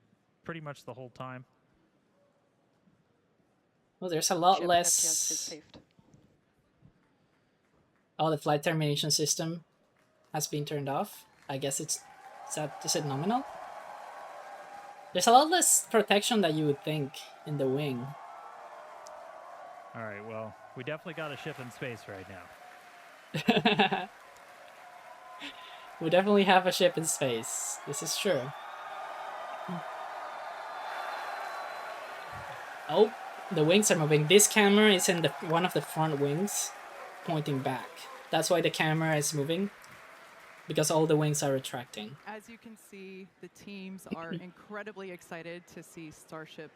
pretty much the whole time. Well, there's a lot Ship less. FPS is saved. Oh, the flight termination system has been turned off. I guess is it nominal? There's a lot less protection that you would think in the wing. All right, well, we definitely got a ship in space right now. We definitely have a ship in space. This is true. Oh, the wings are moving. This camera is in the one of the front wings, pointing back. That's why the camera is moving, because all the wings are retracting. As you can see, the teams are incredibly excited to see Starship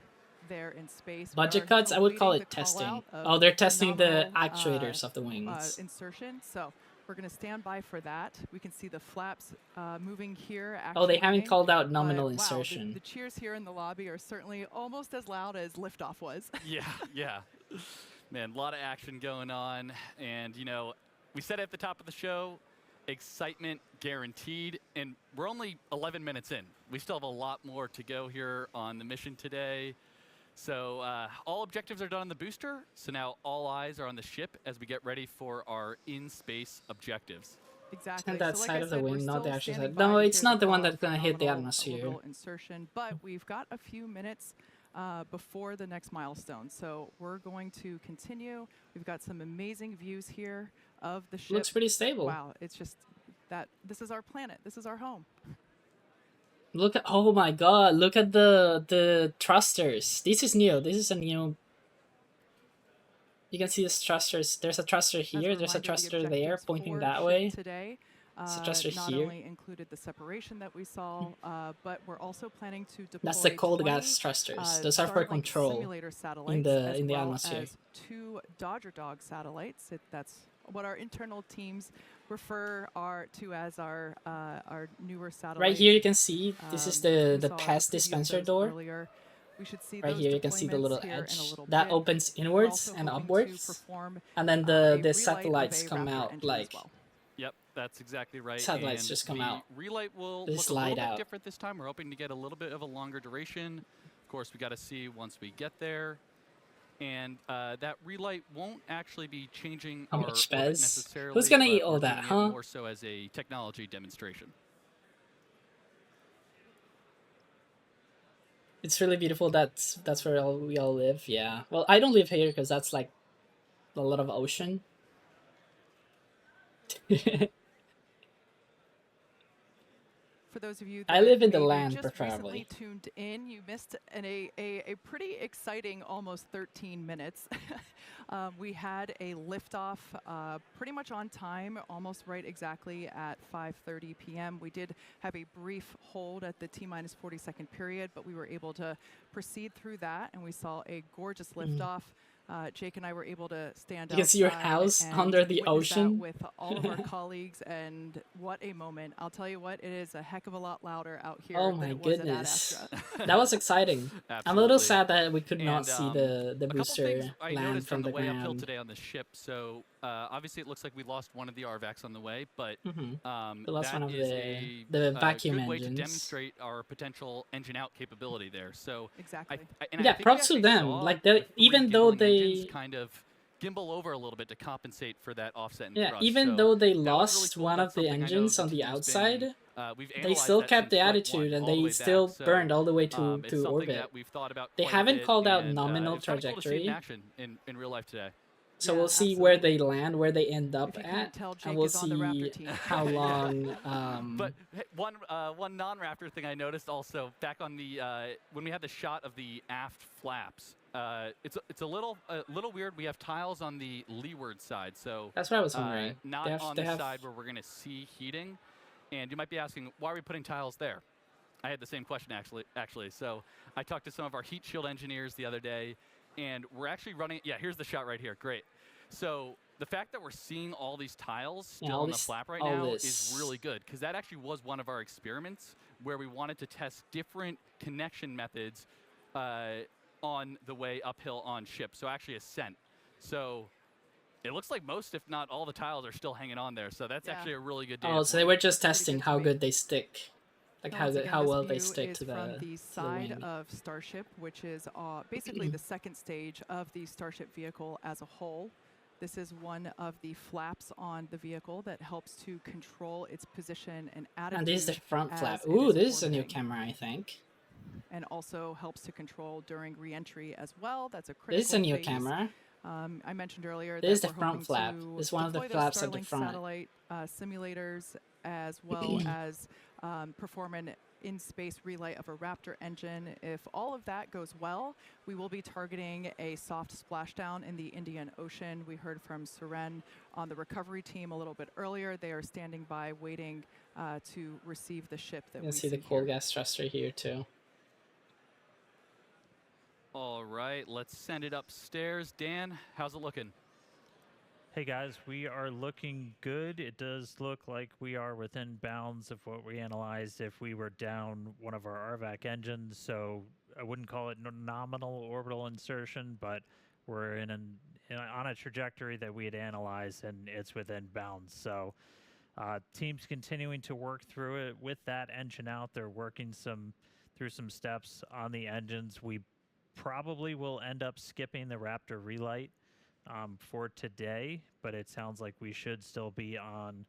there in space. We Budget are cuts, I would call awaiting it the testing. call-out of Oh, they're testing the nominal, actuators of the wings. insertion. So we're going to stand by for that. We can see the flaps moving here. Oh, they haven't actuating, called out but, nominal wow, insertion. the cheers here in the lobby are certainly almost as loud as liftoff was. Yeah. Man, a lot of action going on. And, you know, we said at the top of the show, excitement guaranteed. And we're only 11 minutes in. We still have a lot more to go here on the mission today. So all objectives are done on the booster. So now all eyes are on the ship as we get ready for our in-space objectives. Exactly. And that So like side I of the said, we're wing, not the still actual standing side. by No, to it's hear not the one call that's gonna for hit the nominal atmosphere. orbital insertion, but we've got a few minutes before the next milestone. So we're going to continue. We've got some amazing views here of the ship. Looks pretty stable. Wow, it's just that this is our planet. This is our home. Look at, oh my god, look at the thrusters. This is new. This is a new. You can see the thrusters. There's a thruster As here. There's a reminder, the thruster there objectives pointing for that ship way. Today, There's a thruster not here. only included the separation that we saw, but we're also planning to deploy That's the cold 20, gas thrusters. Those are for Starlink control simulator satellites, the as in the well atmosphere. as 2 Dodger Dog satellites. That's what our internal teams refer to as our newer satellites. Right here you can see this is We the saw a past preview of dispenser those door. earlier. We should see Right those here you can see the deployments little here in a edge little that bit. opens We're inwards also and hoping to upwards, perform, and then a the relight of satellites a come Raptor out engine as like well. Yep, that's exactly right. Satellites and just come the out. Relight will They look a slide little bit out. different this time. We're hoping to get a little bit of a longer duration. Of course, we got to see once we get there. And that relight won't actually be changing How our much orbit Fez? necessarily. Who's gonna but eat all we're that, doing it huh? more so as a technology demonstration. it's really beautiful. That's where we all live. Yeah. Well, I don't live here because that's like a lot of ocean. For those of you I that live in the maybe land, just preferably. recently tuned in, you missed a pretty exciting almost 13 minutes. We had a liftoff pretty much on time, almost right exactly at 5:30 p.m. We did have a brief hold at the T-minus 40-second period, but we were able to proceed through that, and we saw a gorgeous liftoff. Jake and I were able to stand You can see your outside house and under the witness that ocean. with all of our colleagues, and what a moment. I'll tell you what, it is a heck of a lot louder out here Oh than my it was at Ad goodness. Astra. That was exciting. I'm a little Absolutely. sad that we could not And, see the a couple booster things I land noticed from on the the way uphill ground. today on the ship. So obviously it looks like we lost one of the RVACs on the way, but We lost that one of is the a vacuum good way to engines. demonstrate our potential engine out capability there. So Exactly. and I Yeah, think we props to actually them. saw Like, the they- three even though gimbling engines they- kind of gimbal over a little bit to compensate for that offset and Yeah, thrust. even So though they that was really lost cool. one That's of the something I know engines on the team's been, outside, we've they analyzed still that kept the since flight attitude one, and all the they way still back. So, burned all the way it's to something orbit. that we've thought about They quite a haven't bit, called out and, nominal it was kinda cool to see it in trajectory. action in real life today. So Yeah, we'll see where they absolutely. land, where they end up If you can't at, tell, Jake and we'll is on the Raptor see team. how long. But hey, one non-Raptor thing I noticed also back on the when we had the shot of the aft flaps, it's a little weird. We have tiles on the leeward side, so That's what I was wondering. not They have- on they the have- side where we're going to see heating. And you might be asking, why are we putting tiles there? I had the same question actually. So I talked to some of our heat shield engineers the other day, and we're actually running. Yeah, here's the shot right here. Great. So the fact that we're seeing all these tiles Yeah, still all on the this- flap right all now this. is really good, because that actually was one of our experiments where we wanted to test different connection methods on the way uphill on ship. So actually ascent. So It looks like most, if not all, the tiles are still hanging on there, so that's Yeah. actually a really good data Oh, so they point. were just Pretty testing good to how me. good they stick, like Now, how once good, again, how this well they view stick is to from the the side wing. of Starship, which is basically the second stage of the Starship vehicle as a whole. This is one of the flaps on the vehicle that helps to control its position and attitude. And this is the front flap. as it Ooh, is this is a new orbiting, camera, I think. and also helps to control during re-entry as well. That's a critical This is a new phase. camera. I mentioned earlier This is that the we're front hoping flap. to This is one of the deploy flaps those at the Starlink front. satellite simulators, as well as perform an in-space relight of a Raptor engine. If all of that goes well, we will be targeting a soft splashdown in the Indian Ocean. We heard from Suren on the recovery team a little bit earlier. They are standing by, waiting to receive the ship that You we can see the cool here. gas thruster here too. All right, let's send it upstairs. Dan, how's it looking? Hey guys, we are looking good. It does look like we are within bounds of what we analyzed if we were down one of our RVAC engines. So I wouldn't call it nominal orbital insertion, but we're on a trajectory that we had analyzed, and it's within bounds. So teams continuing to work through it with that engine out. They're working through some steps on the engines. We probably will end up skipping the Raptor relight for today, but it sounds like we should still be on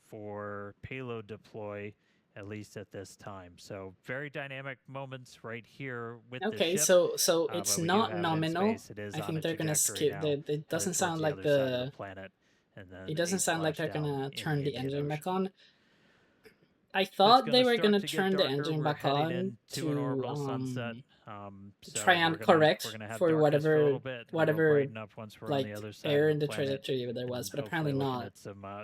for payload deploy, at least at this time. So very dynamic moments right here with the Okay, ship. so but it's we do not have it in nominal. space. It is I on think a they're gonna trajectory skip. now, It headed doesn't sound towards like the other side of the. the planet, and then It doesn't a sound like they're splashdown gonna in turn the Indian engine Ocean. back on. I It's thought they gonna were start gonna to get turn the darker. engine We're back heading on into an orbital sunset. So try and correct we're gonna have for darkness for a whatever little bit, and then it'll whatever brighten up once we're on like the other side error of in the the planet, trajectory there was, and but hopefully apparently looking not. at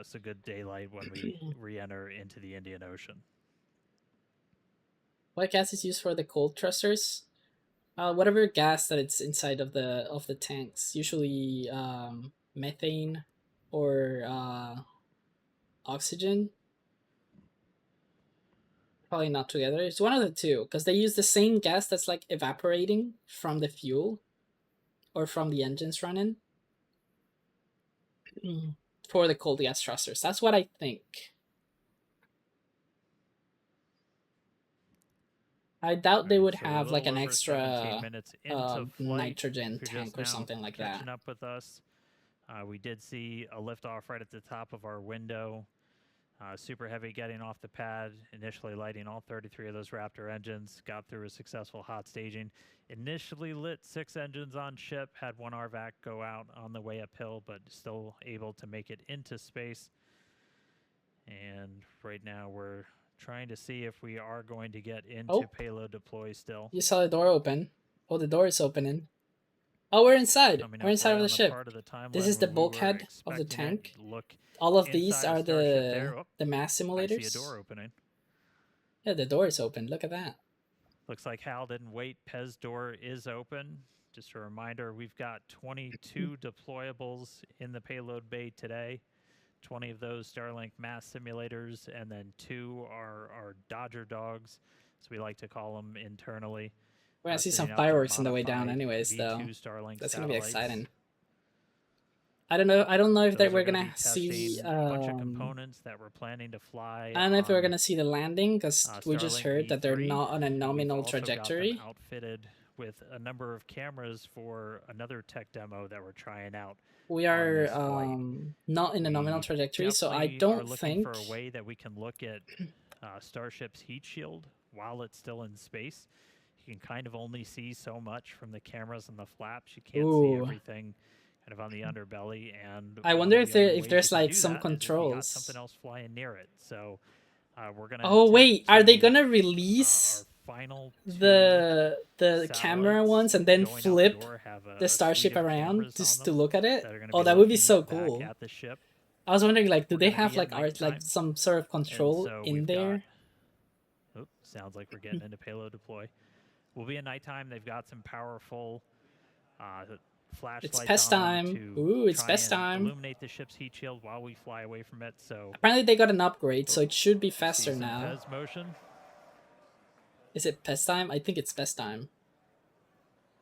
some good daylight when we re-enter into the Indian Ocean. What gas is used for the cold thrusters? Whatever gas that it's inside of the tanks. Usually methane or oxygen. Probably not together. It's one of the two, because they use the same gas that's like evaporating from the fuel or from the engines running for the cold gas thrusters. That's what I think. I doubt they would So we're a have like little an over 17 extra minutes into flight. nitrogen If you're tank just or now something like that. catching up with us, we did see a liftoff right at the top of our window. Super Heavy getting off the pad, initially lighting all 33 of those Raptor engines, got through a successful hot staging. Initially lit 6 engines on ship, had 1 RVAC go out on the way uphill, but still able to make it into space. And right now we're trying to see if we are going to get into payload deploy still. You saw the door open. Oh, the door is opening. Oh, we're inside. We're inside of the ship. This is the bulkhead of the tank. All of these are the mass simulators. I see a door opening. Yeah, the door is open. Look at that. Looks like Hal didn't wait. Pez door is open. Just a reminder, we've got 22 deployables in the payload bay today. 20 of those Starlink mass simulators, and then 2 are Dodger dogs, as we like to call them internally. We're gonna see some fireworks on the way down anyways, though. Starlink That's gonna be satellites. exciting. I don't know if Those we're are gonna be see testing a bunch of components that we're planning to fly. I don't know if we're on, gonna see the landing, because we just Starlink heard that they're V3. not on a nominal We've also got them trajectory. outfitted with a number of cameras for another tech demo that we're trying out. We on are this flight. not in a nominal We trajectory, so I definitely are don't looking think for a way that we can look at Starship's heat shield while it's still in space. You can kind of only see so much from the cameras and the flaps. You can't see everything kind of on the underbelly. And I wonder one if of the only if ways there's you can like do some that is if you got controls. something else flying near it. So we're gonna. Oh wait, attempt are they to, gonna release our final the camera satellites ones and then going out the flip door have a the suite Starship of around cameras just on to them look at it? that are gonna Oh, be that would be looking so back cool. at the ship. I was wondering, like, do We're they gonna have be like at art, like nighttime. some sort of control so in we've there? Got, sounds like we're getting into payload deploy. We'll be at nighttime. They've got some powerful flashlights best on time. them to Ooh, it's try best and time. illuminate the ship's heat shield while we fly away from it. So Apparently they got an upgrade, so it should be see faster some now. Pez motion. Is it best time? I think it's best time.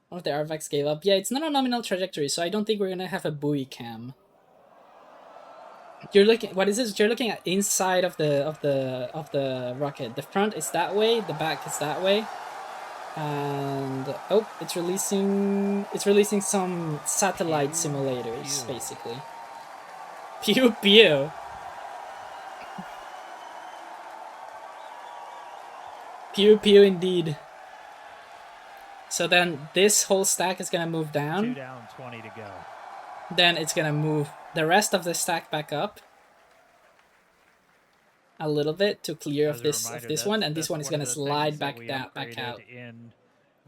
One of the RVACs gave up. Yeah, it's not a nominal trajectory, so I don't think we're gonna have a buoy cam. You're looking. What is this? You're looking at inside of the rocket. The front is that way. The back is that way. And oh, it's releasing some satellite simulators, basically. Pew pew. Pew pew indeed. So then this whole stack is gonna move down. 2 down, 20 to go. Then it's gonna move the rest of the stack back up a little bit to clear As of a this reminder, this one, and this that's one is of gonna the slide things that back we down, back upgraded out in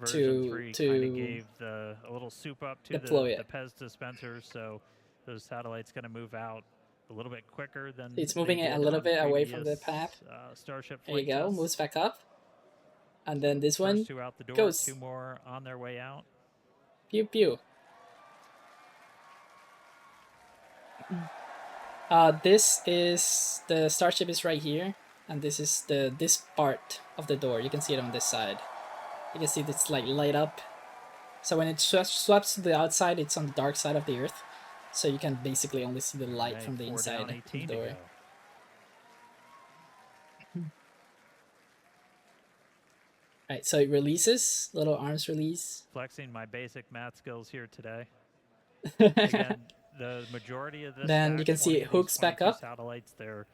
to- version 3 to kind of gave a little soup up to deploy the it. PEZ dispenser, so those satellites going to move out a little bit quicker than It's they moving it a did little on bit away from the previous, path. Starship There you flight go, tests. moves back up, and then this one First 2 out the door, goes. 2 more on their way out. Pew pew. This is the Starship is right here, and this is this part of the door. You can see it on this side. You can see it's like light up. So when it swaps to the outside, it's on the dark side of the Earth. So you can basically only see the light Right, from the 4 inside down, of 18 the to door. go. Right, so it releases, little arms release. Flexing my basic math skills here today. Again, the majority of this Then you stack, can see 20 it of these hooks back 22 up. Satellites, they're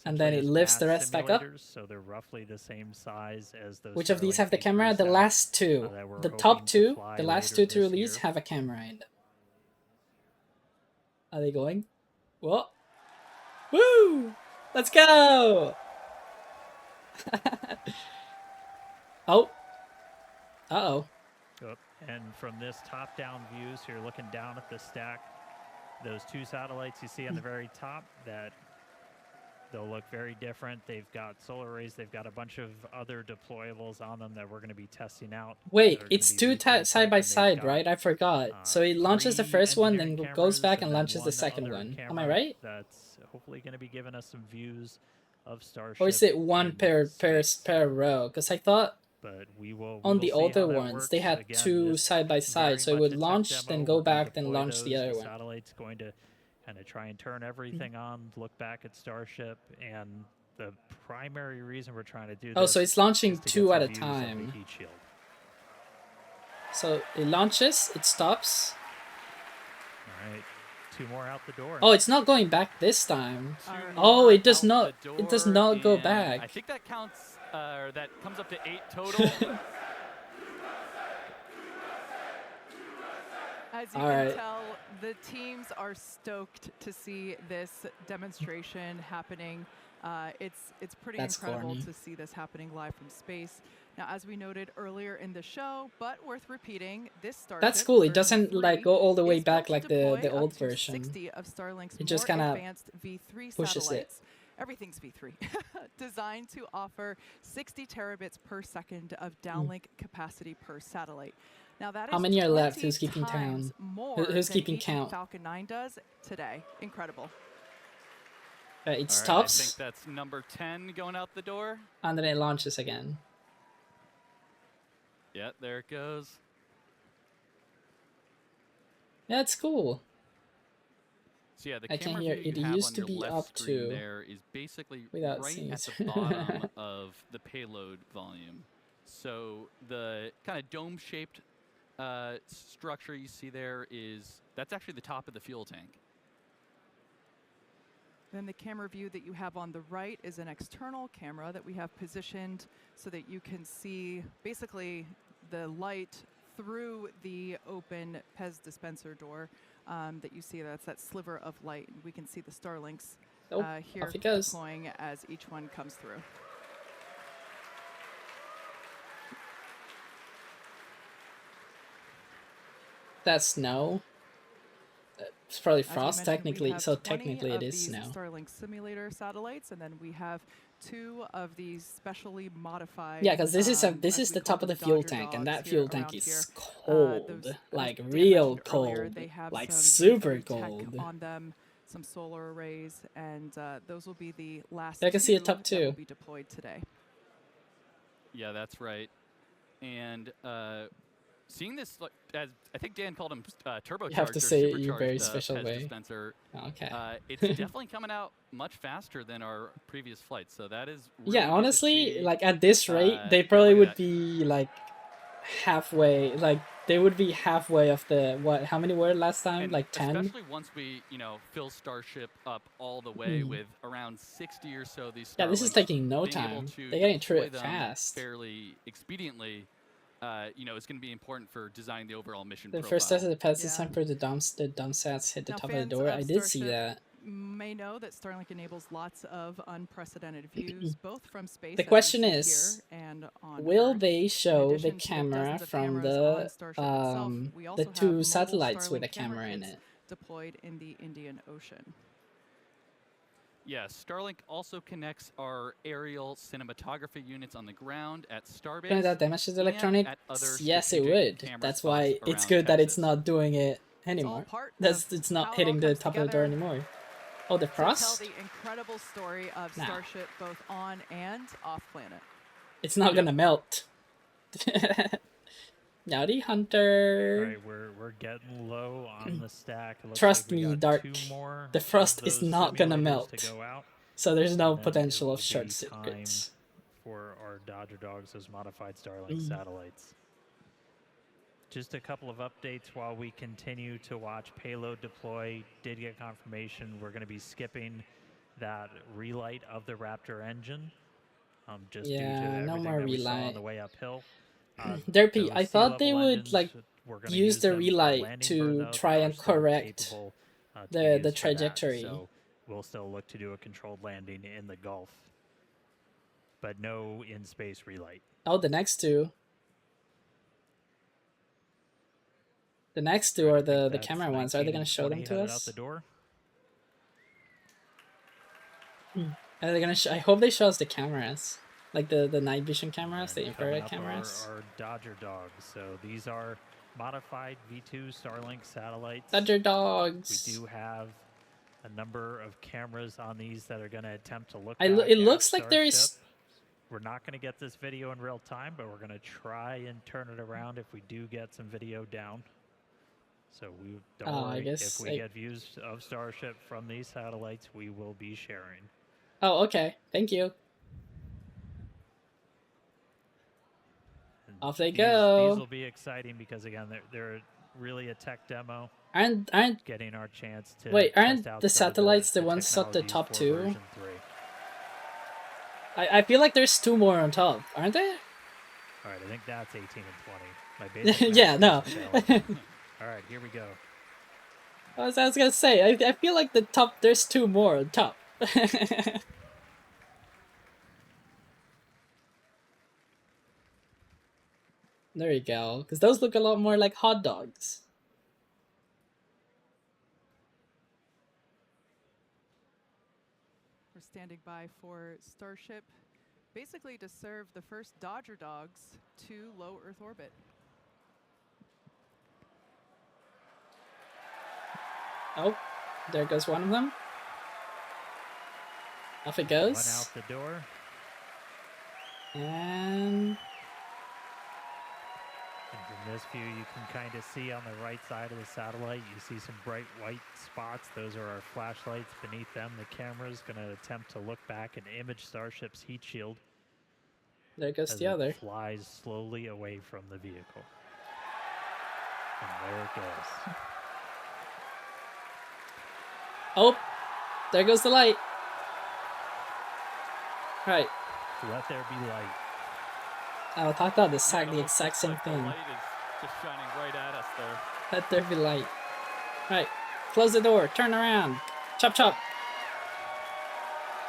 And then essentially it just lifts the math rest back up. simulators, so they're roughly the same size as those. Which of these Starlink have the camera? The V3 last two. that we're The hoping top to two, fly the last later two to this release year. have a camera in them. Are they going? Whoa! Woo! Let's go! Oh. Uh-oh. Yep. And from this top-down view, so you're looking down at the stack, those 2 satellites you see on the very top, that they'll look very different. They've got solar arrays. They've got a bunch of other deployables on them that we're going to be testing out. Wait, that are gonna it's be two V3 side by and they've side, got, right? I forgot. So it launches the 3 first one, then engineering goes cameras back and then launches the one second other one. Am I camera right? That's hopefully going to be giving us some views of Starship. Or is it one in per space. row? Because I thought But we will on we the will see how older that ones they works. had Again, two this side by very side, so it much would a tech launch, demo. then We're go gonna back, then deploy launch the those. other The one. satellite's going to kind of try and turn everything on, look back at Starship, and the primary reason we're trying to do this Oh, so it's launching is to get two some at a views of the time. heat shield. So it launches, it stops. All right, 2 more out the door. Oh, it's not going back this time. Our- Oh, it does Out not. the It does door, not go and back. I think that counts, or that comes up to 8 total. As you All can right. tell, the teams are stoked to see this demonstration happening. It's pretty That's incredible corny. to see this happening live from space. Now, as we noted earlier in the show, but worth repeating, this Starship That's cool. It version doesn't 3 like go all the way is back built to like the deploy up old to version. 60 of Starlink's It just more kinda advanced V3 pushes it. satellites. Everything's V3, designed to offer 60 terabits per second of downlink capacity per satellite. Now that is How many are left? 20 Who's keeping times count? more Who's than keeping each count? Falcon 9 does today. Incredible. It All right, I stops think that's number 10 going out the door. and then it launches again. Yeah, there it goes. Yeah, it's cool. So yeah, the I can camera hear view it you have used on to your be left up screen to there is basically without right seeing at it. the bottom of the payload volume. So the kind of dome-shaped structure you see there that's actually the top of the fuel tank. Then the camera view that you have on the right is an external camera that we have positioned so that you can see basically the light through the open PEZ dispenser door that you see. That's that sliver of light. We can see the Starlinks Oh, here off it goes. deploying as each one comes through. That's snow. It's probably As we frost mentioned, we technically, have so 20 technically it of is these snow. Starlink simulator satellites, and then we have 2 of these specially modified. Yeah, because this is as the we top call of the them, fuel Dodger tank, and dogs that here fuel tank around is here. cold, Those, like as Dan real mentioned earlier, cold, they have like some super V3 tech cold. on them, some solar arrays, and those will be the last. I can see a 2 top that will 2. be deployed today. Yeah, that's right. And seeing this, like, as I think Dan called him turbocharged. You have to or say it in a supercharged, very special Pez way. dispenser, Okay. it's definitely coming out much faster than our previous flights. So that is really Yeah, good to honestly, see. like at this rate, they Yeah, probably look would at that. be like halfway. Like they would be halfway of the what? How many were last time? And Like 10. especially once we, fill Starship up all the way Mm. with around 60 or so of these Yeah, this is Starlinks, taking no being able time. to They're getting through deploy it them fast. fairly expediently, is going to be important for designing the overall mission The profile. first test of the Pez Yeah. dispenser, the dump sats hit the Now, top of the fans door. of I did see Starship that. may know that Starlink enables lots of unprecedented views, both from space. The as we question see is, here, and on will Earth. they show the addition to the camera dozens of from cameras on the Starship itself, we also have two mobile satellites with Starlink a camera in kits it? deployed in the Indian Ocean. Yeah, Starlink also connects our aerial cinematography units on the ground at Starbase. Gonna that damage the and electronic? at other Yes, it strategic would. camera That's spots why it's around good that it's Texas. not doing it It's all anymore. part That's of it's how not it all hitting the comes top of the door together anymore. Oh, the to tell frost? the incredible story of Nah. Starship both on and off planet. It's not gonna melt. Yowdy All Hunter. right, we're getting low on the stack. It looks Trust like we me, got Dark. 2 more The of frost is those not gonna simulators melt. to go out, So there's no and then it potential will of short be circuits. time for our Dodger Dogs, those modified Starlink Mm. satellites. Just a couple of updates while we continue to watch payload deploy. Did get confirmation we're going to be skipping that relight of the Raptor engine, just due to Yeah, no everything more that we saw on relight. the way uphill. Derpy, Those I thought they sea-level would engines, like we're gonna use the them for relight landing to burn, though. They try are and still correct capable, to be the used for that, trajectory. So we'll still look to do a controlled landing in the Gulf, but no in-space relight. Oh, the next two. The next two are I think the that's camera ones. Are they 19 going and to show them 20 to headed us? Out the door. Are they going to? I hope they show us the cameras, like the night vision cameras, the And infrared coming up cameras. Our Dodger Dogs. So these are modified V2 Starlink satellites. Dodger Dogs. We do have a number of cameras on these that are going to attempt to look. It back looks at like there's. Starship. We're not going to get this video in real time, but we're going to try and turn it around if we do get some video down. So we don't Oh, I worry. guess If we I- get views of Starship from these satellites, we will be sharing. Oh, okay. Thank you. And Off they These go. will be exciting because again, they're really a tech demo. Aren't Getting our chance to Wait, aren't test out the some of satellites the ones at the technologies top for two? version 3. I feel like there's two more on top, aren't there? All right, I think that's 18 and 20. My basic Yeah, math no. isn't failing. All right, here we go. I was gonna say, I feel like the top, there's two more on top. There you go, because those look a lot more like hot dogs. We're standing by for Starship, basically to serve the first Dodger Dogs to low Earth orbit. Oh, there goes one of them. Off it goes. One out the door. And And from this view, you can kind of see on the right side of the satellite, you see some bright white spots. Those are our flashlights. Beneath them, the camera's going to attempt to look back and image Starship's heat shield there goes as the other. it flies slowly away from the vehicle. And there it goes. Oh, there goes the light. Right. Let there be light. Oh, I thought the Yeah, it exact looks same like the thing. light is just shining right at us there. Let there be light. Right. Close the door. Turn around. Chop chop.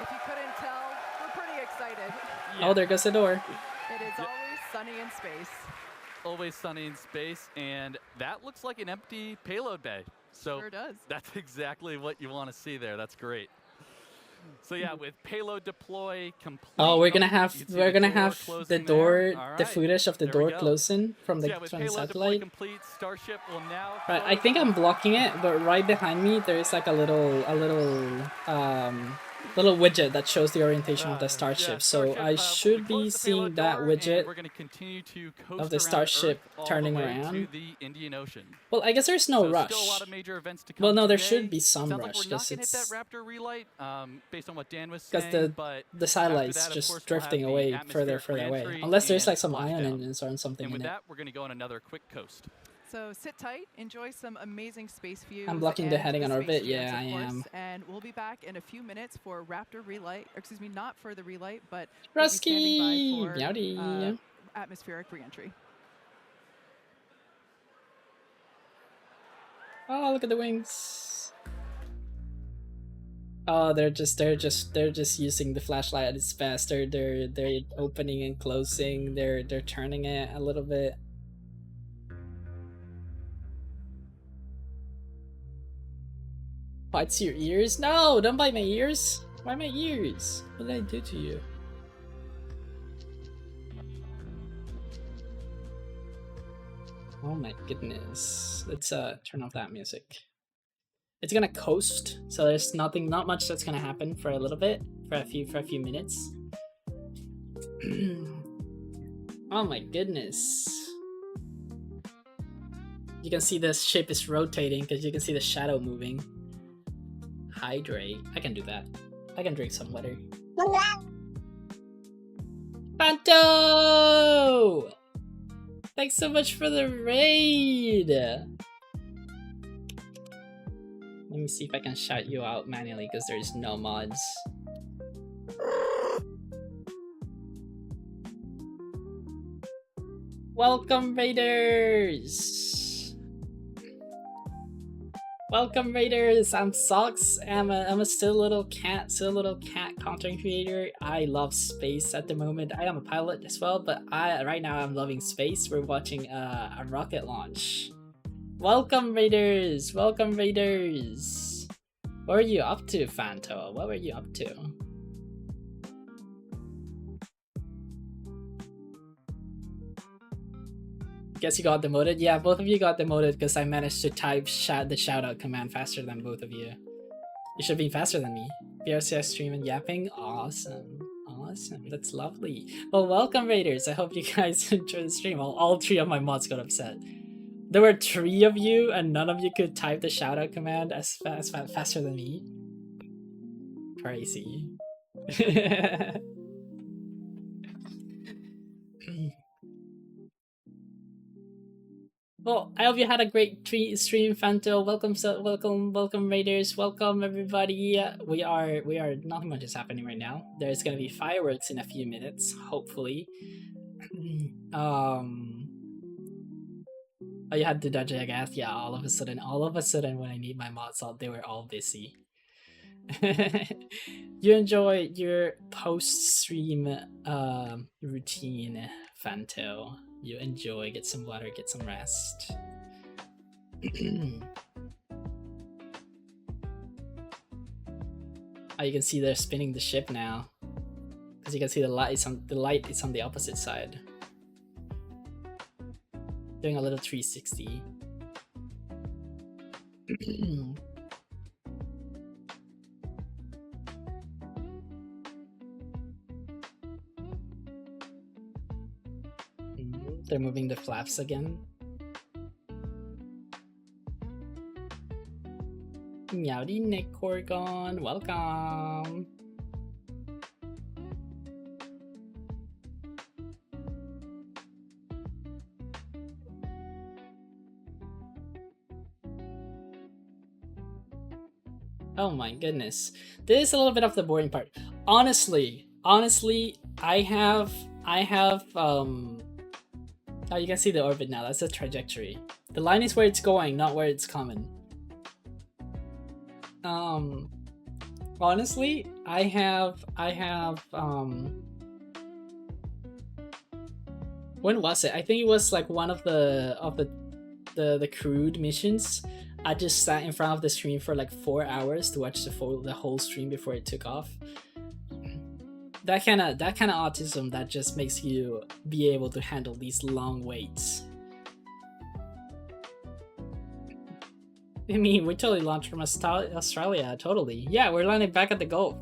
If you couldn't tell, we're pretty excited. Oh, there goes the door. It is always sunny in space. Always sunny in space, and that looks like an empty payload bay. So Sure does. that's exactly what you want to see there. That's great. So yeah, with payload deploy complete. Oh, we're gonna you have can see the door the closing door, there. All the right, footage of the there we door go. closing from So the yeah, with from the payload deploy satellite. complete, Starship will now. Right, I close think in. I'm blocking it, but right behind me there is like a little little widget that shows the orientation of the starship. Yeah, so I should be closed the seeing payload that door, widget and we're gonna continue to coast of the around starship Earth all turning the way around. to the Indian Ocean. Well, I guess there's no So rush. still a lot of major events to come Well, no, there today. should be some Sounds rush like we're not because gonna hit it's that Raptor relight, based on what Dan was because saying. But the after satellites that, of just course, we'll have drifting the away atmospheric further away. reentry Unless there's and like some ion splashdown. engines or something And in with it. that, we're gonna go on another quick coast. So sit tight, enjoy some amazing space views. I'm blocking the and heading on space orbit. jams, Yeah, of I course, am. And we'll be back in a few minutes for Raptor relight. Or excuse me, not for the relight, but we'll be Rusky! standing by for Meowdy! atmospheric reentry. Oh, look at the wings! Oh, they're just using the flashlight at its best. They're opening and closing. They're turning it a little bit. Bites your ears? No, don't bite my ears. Why my ears? What did I do to you? Oh my goodness. Let's turn off that music. It's gonna coast, so there's not much that's gonna happen for a little bit, for a few minutes. Oh my goodness. You can see the ship is rotating because you can see the shadow moving. Hydrate. I can do that. I can drink some water. Panto! Thanks so much for the raid! Let me see if I can shout you out manually because there's no mods. Welcome, Raiders! Welcome, Raiders! I'm Socks. I'm a still little cat content creator. I love space at the moment. I am a pilot as well, but right now I'm loving space. We're watching a rocket launch. Welcome, Raiders! Welcome, Raiders! What were you up to, Fanto? What were you up to? Guess you got demoted? Yeah, both of you got demoted because I managed to type the shoutout command faster than both of you. You should be faster than me. PRCS stream and yapping? Awesome. Awesome. That's lovely. Well, welcome, Raiders. I hope you guys enjoy the stream. Well, all three of my mods got upset. There were 3 of you and none of you could type the shoutout command faster than me. Crazy. Well, I hope you had a great stream, Fanto. Welcome, Raiders. Welcome, everybody. We are nothing much is happening right now. There's gonna be fireworks in a few minutes, hopefully. Oh, you had to dodge, I guess. Yeah, all of a sudden, when I need my mods out, they were all busy. You enjoy your post-stream routine, Fanto. You enjoy, get some water, get some rest. Oh, you can see they're spinning the ship now, because you can see the light is on the opposite side, doing a little 360. They're moving the flaps again. Meowdy Nick Corgon, welcome! Oh my goodness. This is a little bit of the boring part. Honestly, I have oh, you can see the orbit now. That's the trajectory. The line is where it's going, not where it's coming. Honestly, I have when was it? I think it was like one of the crewed missions. I just sat in front of the stream for like 4 hours to watch the whole stream before it took off. That kind of autism that just makes you be able to handle these long waits. I mean, we totally launched from Australia, totally. Yeah, we're landing back at the Gulf.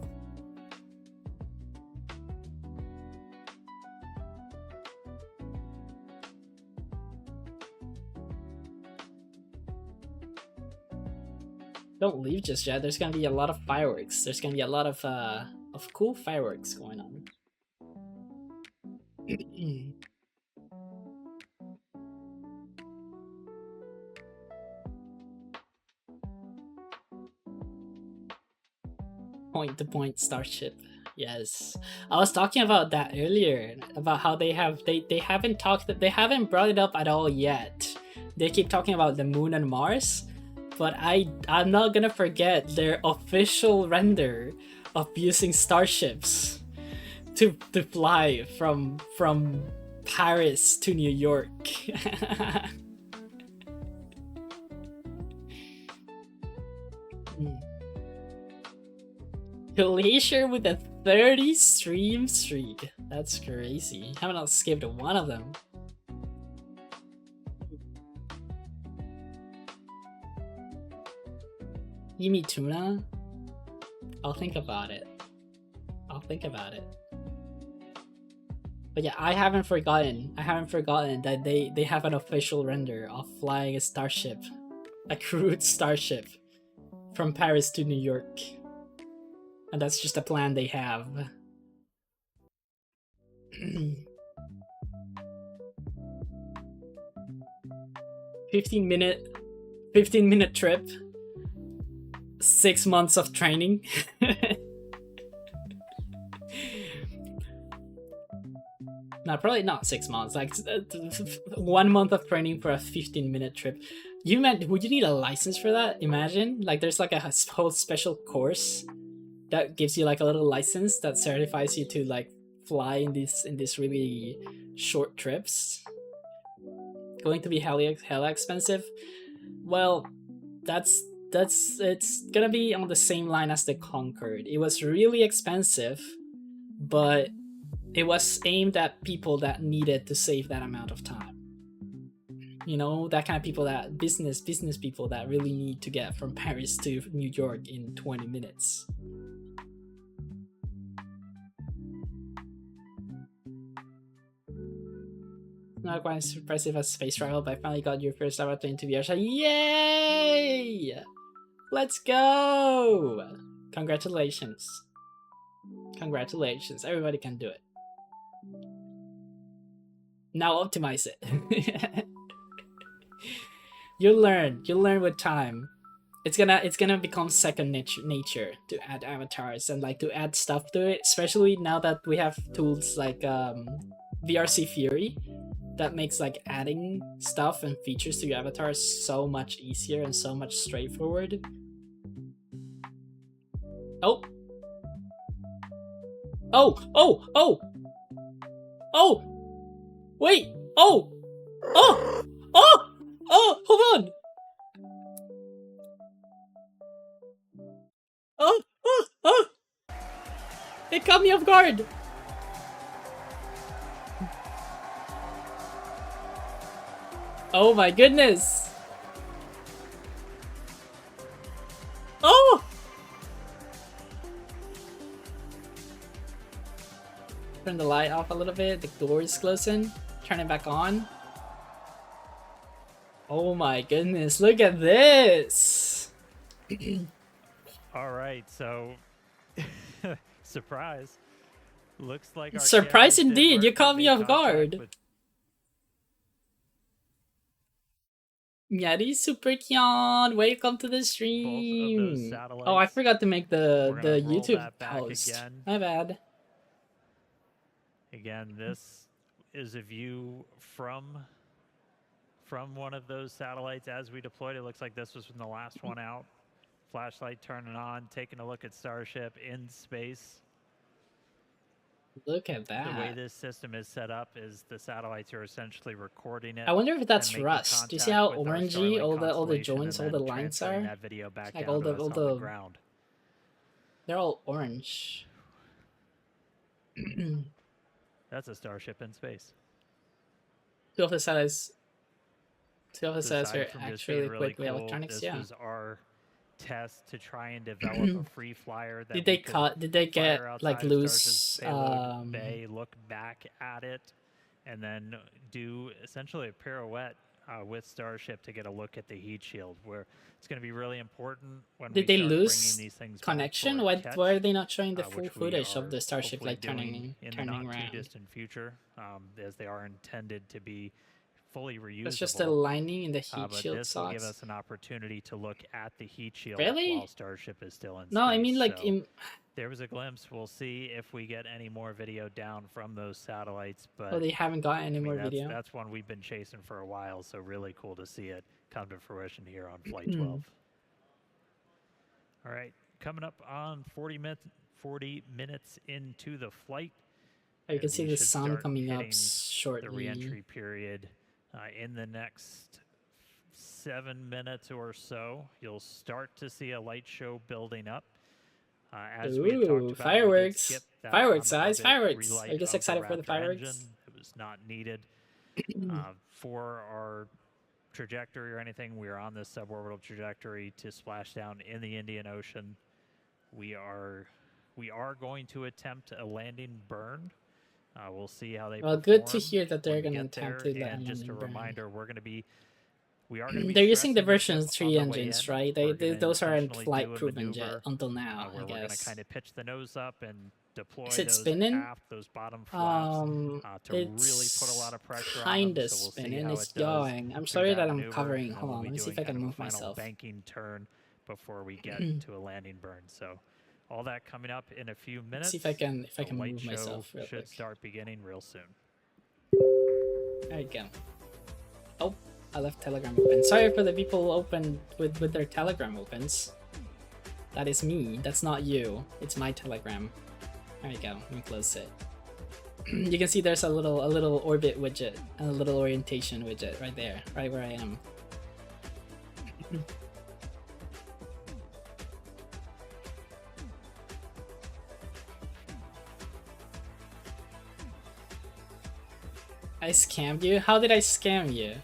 Don't leave just yet. There's gonna be a lot of fireworks. There's gonna be a lot of cool fireworks going on. Point-to-point starship. Yes, I was talking about that earlier, about how they haven't brought it up at all yet. They keep talking about the moon and Mars, but I'm not gonna forget their official render of using starships to fly from Paris to New York. Glacier with a 30 stream streak. That's crazy. Haven't not skipped one of them. Yumi Tuna? I'll think about it. But yeah, I haven't forgotten that they have an official render of flying a starship. A crewed starship. From Paris to New York. And that's just a plan they have. 15-minute trip. 6 months of training. No, probably not 6 months. Like 1 month of training for a 15-minute trip. Would you need a license for that? Imagine, like there's like a whole special course that gives you like a little license that certifies you to like fly in these really short trips. Going to be hella expensive. Well, it's gonna be on the same line as the Concorde. It was really expensive, but it was aimed at people that needed to save that amount of time. You know, that kind of people, that business people that really need to get from Paris to New York in 20 minutes. Not quite as impressive as space travel, but I finally got your first avatar into VR. Yay! Let's go! Congratulations. Congratulations. Everybody can do it. Now optimize it. You'll learn with time. It's gonna become second nature to add avatars and like to add stuff to it, especially now that we have tools like VRC Fury that makes like adding stuff and features to your avatars so much easier and so much straightforward. Oh! Wait! Oh! Hold on! It caught me off guard! Oh my goodness! Oh! Turn the light off a little bit, the door is closing. Turn it back on. Oh my goodness, look at this! Alright, so... surprise. Looks like our surprise cameras did indeed, you work, caught but me they off contact guard. with- Yari Super Kyan, welcome to the stream. Oh, I forgot to make the We're gonna roll YouTube that back post. again. My bad. Again, this is a view from one of those satellites as we deployed. It looks like this was from the last one out. Flashlight turning on, taking a look at Starship in space. Look at that. The way this system is set up is the satellites are essentially recording it. I wonder if that's and making rust. Do you see how contact with our orangey Starlink all the constellation joints, all and the then lines transferring are? that video back Like down all to the us on the ground. They're all orange. That's a Starship in space. Two of the satellites are Aside from just being actually really equipped with cool, electronics. this Yeah. was our test to try and develop a free flyer that Did they we could cut? Did they fly get her like outside of loose? Starship's payload bay, look back at it, and then do essentially a pirouette with Starship to get a look at the heat shield, where it's going to be really important when Did we they start lose bringing these things back connection? for Why catch, are they not showing the full which we footage of are the Starship hopefully like turning doing in the not around? too distant future, as they are intended to be fully reusable. It's just a lining in the heat but shield this will give socks. us an opportunity to look at the heat shield Really? while Starship is still in No, space. I mean like So there was a glimpse. We'll see if we get any more video down from those satellites. But oh, they haven't got any more video. That's one we've been chasing for a while. So really cool to see it come to fruition here on Flight 12. All right, coming up on 40 minutes into the flight. You can see we the should sun start coming up hitting shortly. the reentry period in the next 7 minutes or so. You'll start to see a light show building up. As we had talked about, fireworks! skip that Fireworks, on guys! orbit Fireworks! relight Are you just of excited for the Raptor fireworks? engine. It was not needed for our trajectory or anything. We are on this suborbital trajectory to splash down in the Indian Ocean. We are going to attempt a landing burn. We'll see how they Well, good to perform hear that they're when we going to get attempt there. to land And just a burn. reminder, we are going to be They're using the stressing version this 3 on the way engines, in. right? We're They gonna those aren't intentionally flight do a proven yet maneuver, until now, where I we're going to guess. kind of pitch the nose up and deploy Is it those spinning? aft, those bottom flaps, to really It's put a lot of pressure on kinda them. So we'll see spinning. how It's it does yawing. I'm through sorry that I'm maneuver, covering. and then Hold we'll on, be let me see if doing I can kind of a move final myself. banking turn before we get to a landing burn. So all that coming up in a few minutes. See if I can The light move show myself real should quick. start beginning real soon. There you go. Oh, I left Telegram open. Sorry for the people open with their Telegram opens. That is me. That's not you. It's my Telegram. There you go. Let me close it. You can see there's a little orbit widget, and a little orientation widget right there, right where I am. I scammed you? How did I scam you?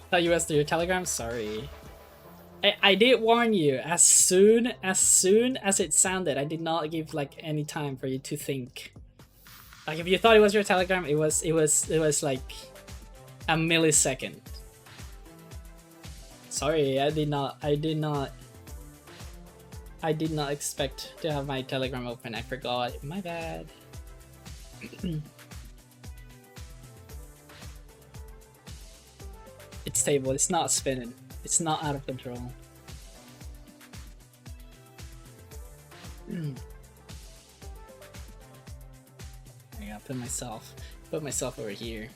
Thought you was through your Telegram? Sorry. I did warn you as soon as it sounded. I did not give like any time for you to think. Like if you thought it was your Telegram, it was like a millisecond. Sorry, I did not expect to have my Telegram open. I forgot. My bad. It's stable. It's not spinning. It's not out of control. I gotta put myself over here.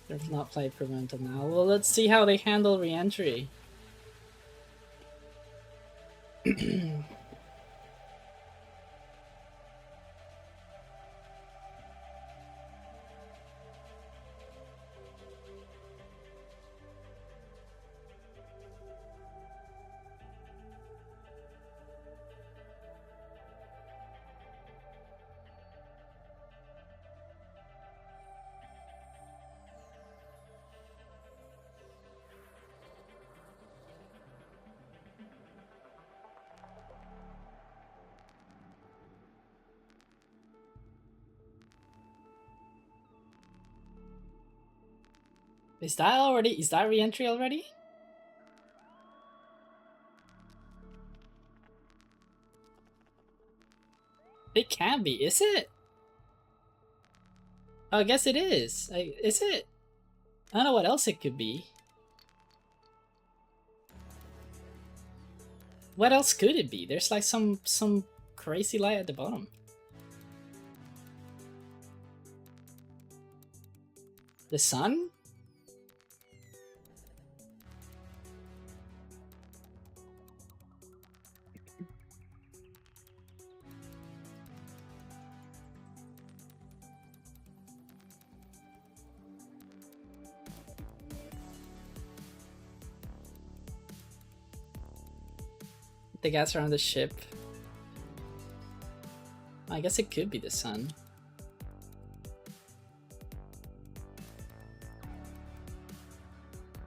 They've not played Prevental now. Well, let's see how they handle re-entry. Is that re-entry already? It can be, is it? Oh, I guess it is. Is it? I don't know what else it could be. What else could it be? There's like some crazy light at the bottom. The sun? The gas around the ship. I guess it could be the sun.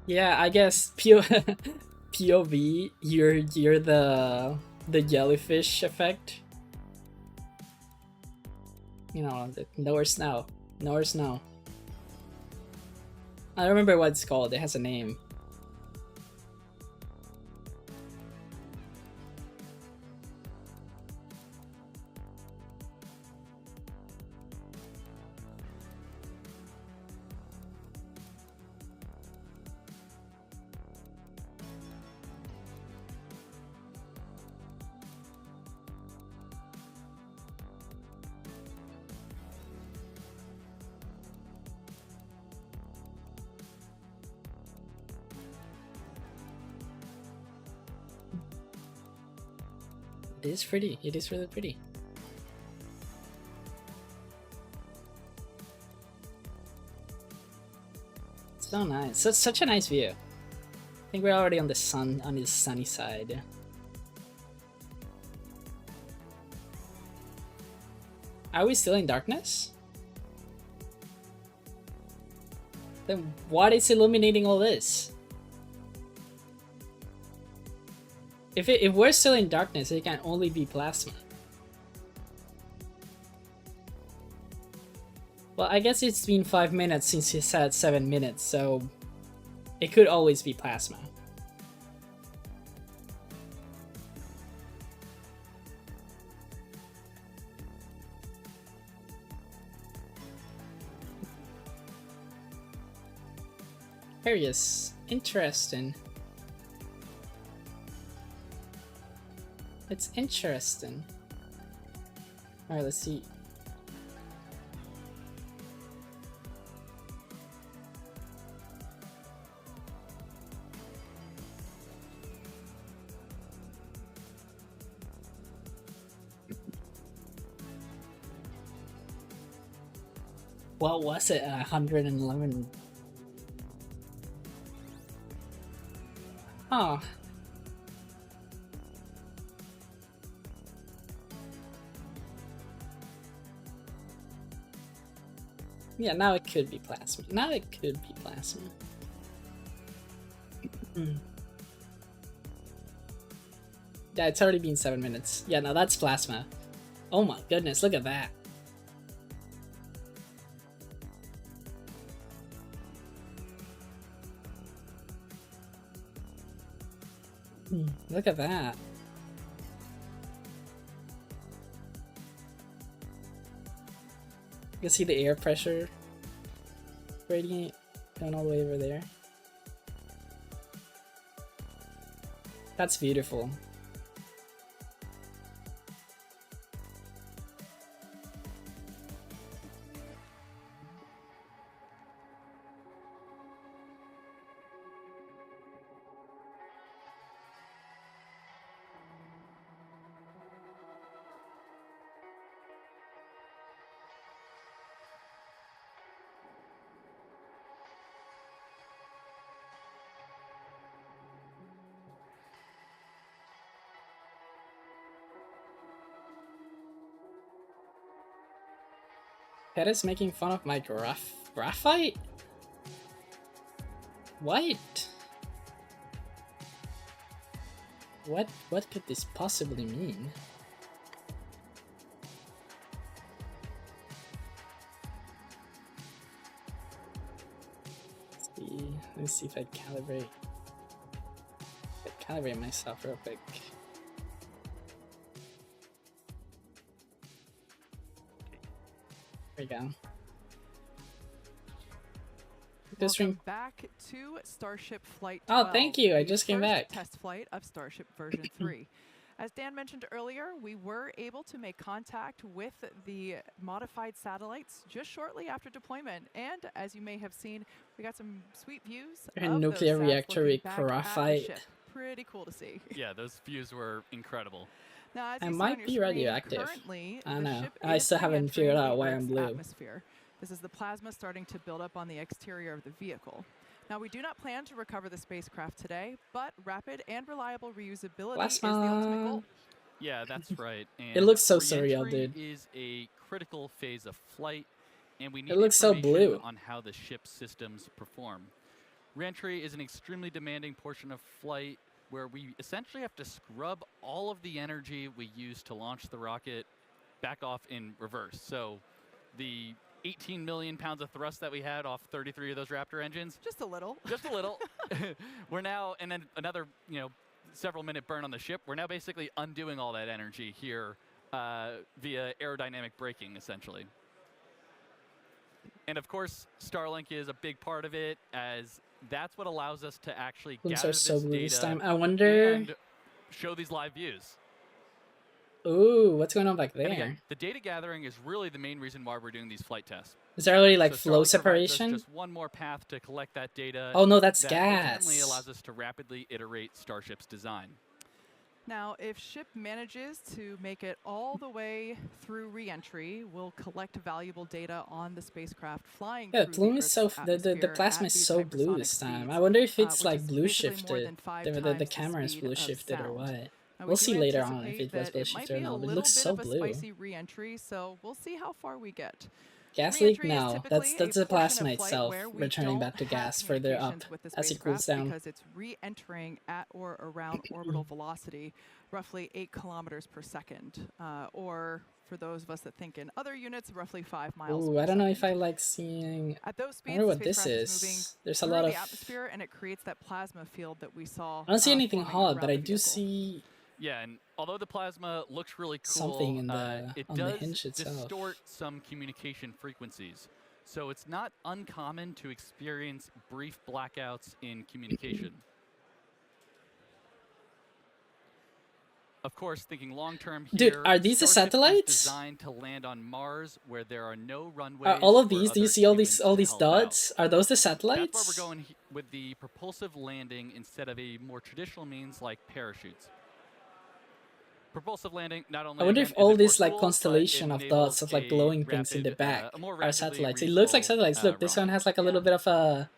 Yeah, I guess POV, you're the jellyfish effect. You know, nowhere snow. I don't remember what it's called. It has a name. It is pretty. It is really pretty. So nice. Such a nice view. I think we're already on the sunny side. Are we still in darkness? Then what is illuminating all this? If we're still in darkness, it can only be plasma. Well, I guess it's been 5 minutes since he said 7 minutes, so it could always be plasma. Curious. Interesting. It's interesting. Alright, let's see. What was it? 111. Huh. Yeah, now it could be plasma. Now it could be plasma. Yeah, it's already been 7 minutes. Yeah, now that's plasma. Oh my goodness, look at that. Look at that. You can see the air pressure gradient going all the way over there. That's beautiful. Pet is making fun of my graphite? What? What could this possibly mean? Let me see if I calibrate myself real quick. There you go. Welcome back to Starship Flight 12. Oh, thank you. I the just came first back. Test flight of Starship version 3. As Dan mentioned earlier, we were able to make contact with the modified satellites just shortly after deployment. And as you may have seen, we got some sweet views A of nuclear those reactor looking with back at the graphite. ship. Pretty cool to see. Yeah, those views were incredible. Now, as I you see might on your be screen, radioactive. currently, I the know. ship I is still haven't figured re-entering out the why I'm Earth's blue. atmosphere. This is the plasma starting to build up on the exterior of the vehicle. Now, we do not plan to recover the spacecraft today, but rapid and reliable reusability is the ultimate goal. Yeah, that's right. And It looks so surreal, re-entry dude. is a critical phase of flight, and we need It looks so information blue. on how the ship's systems perform. Re-entry is an extremely demanding portion of flight where we essentially have to scrub all of the energy we use to launch the rocket back off in reverse. So the 18 million pounds of thrust that we had off 33 of those Raptor engines. Just a little. Just a little. We're now, and then another, several minute burn on the ship. We're now basically undoing all that energy here via aerodynamic braking, essentially. And of course, Starlink is a big part of it, as that's what allows us to actually Blooms gather are this so blue this data time. I wonder. and show these live views. Ooh, what's going on back there? And again, the data gathering is really the main reason why we're doing these flight tests. Is there already like So flow Starlink provides us separation? just one more path to collect that data. Oh no, that's that ultimately gas. allows us to rapidly iterate Starship's design. Now, if ship manages to make it all the way through re-entry, we'll collect valuable data on the spacecraft flying Yeah, through Bloom the is so Earth's the atmosphere plasma at is these so blue hypersonic this time. speeds, I wonder if it's which like is blue basically more shifted. than 5 The times camera is speed blue of shifted or sound. what? Now, We'll we see do later on if anticipate it was that blue it might shifted or be a not. But it little looks bit so of a blue. spicy re-entry, so we'll see how far we get. Gas leak? Re-entry is No, typically that's a the portion plasma of flight itself where we returning don't back to have gas further up communications with the as it cools spacecraft down. because it's re-entering at or around orbital velocity, roughly 8 kilometers per second, or for those of us that think in other units, roughly 5 miles Ooh, per I don't know if I second. like seeing. At those I speeds, wonder the what this spacecraft is moving is. There's a through lot the of. atmosphere, and it creates that plasma field that we saw. I don't see anything forming hot, but around I the do vehicle. see Yeah, and although the plasma looks really cool, something in the it on the does hinge itself. distort some communication frequencies. So it's not uncommon to experience brief blackouts in communication. Of course, thinking long-term Dude, here, are these the Starship is satellites? designed to land on Mars, where there are no runways. Are all of for these? Do you other see all humans these to help out. dots? Are those the That's satellites? why we're going with the propulsive landing instead of a more traditional means like parachutes. Propulsive landing not only I wonder again, if all is it more this like cool, constellation but of it dots enables of like a glowing things in the rapid, back a more are rapidly satellites. It looks like reachable, satellites. Look, this one realm. has like a little bit of a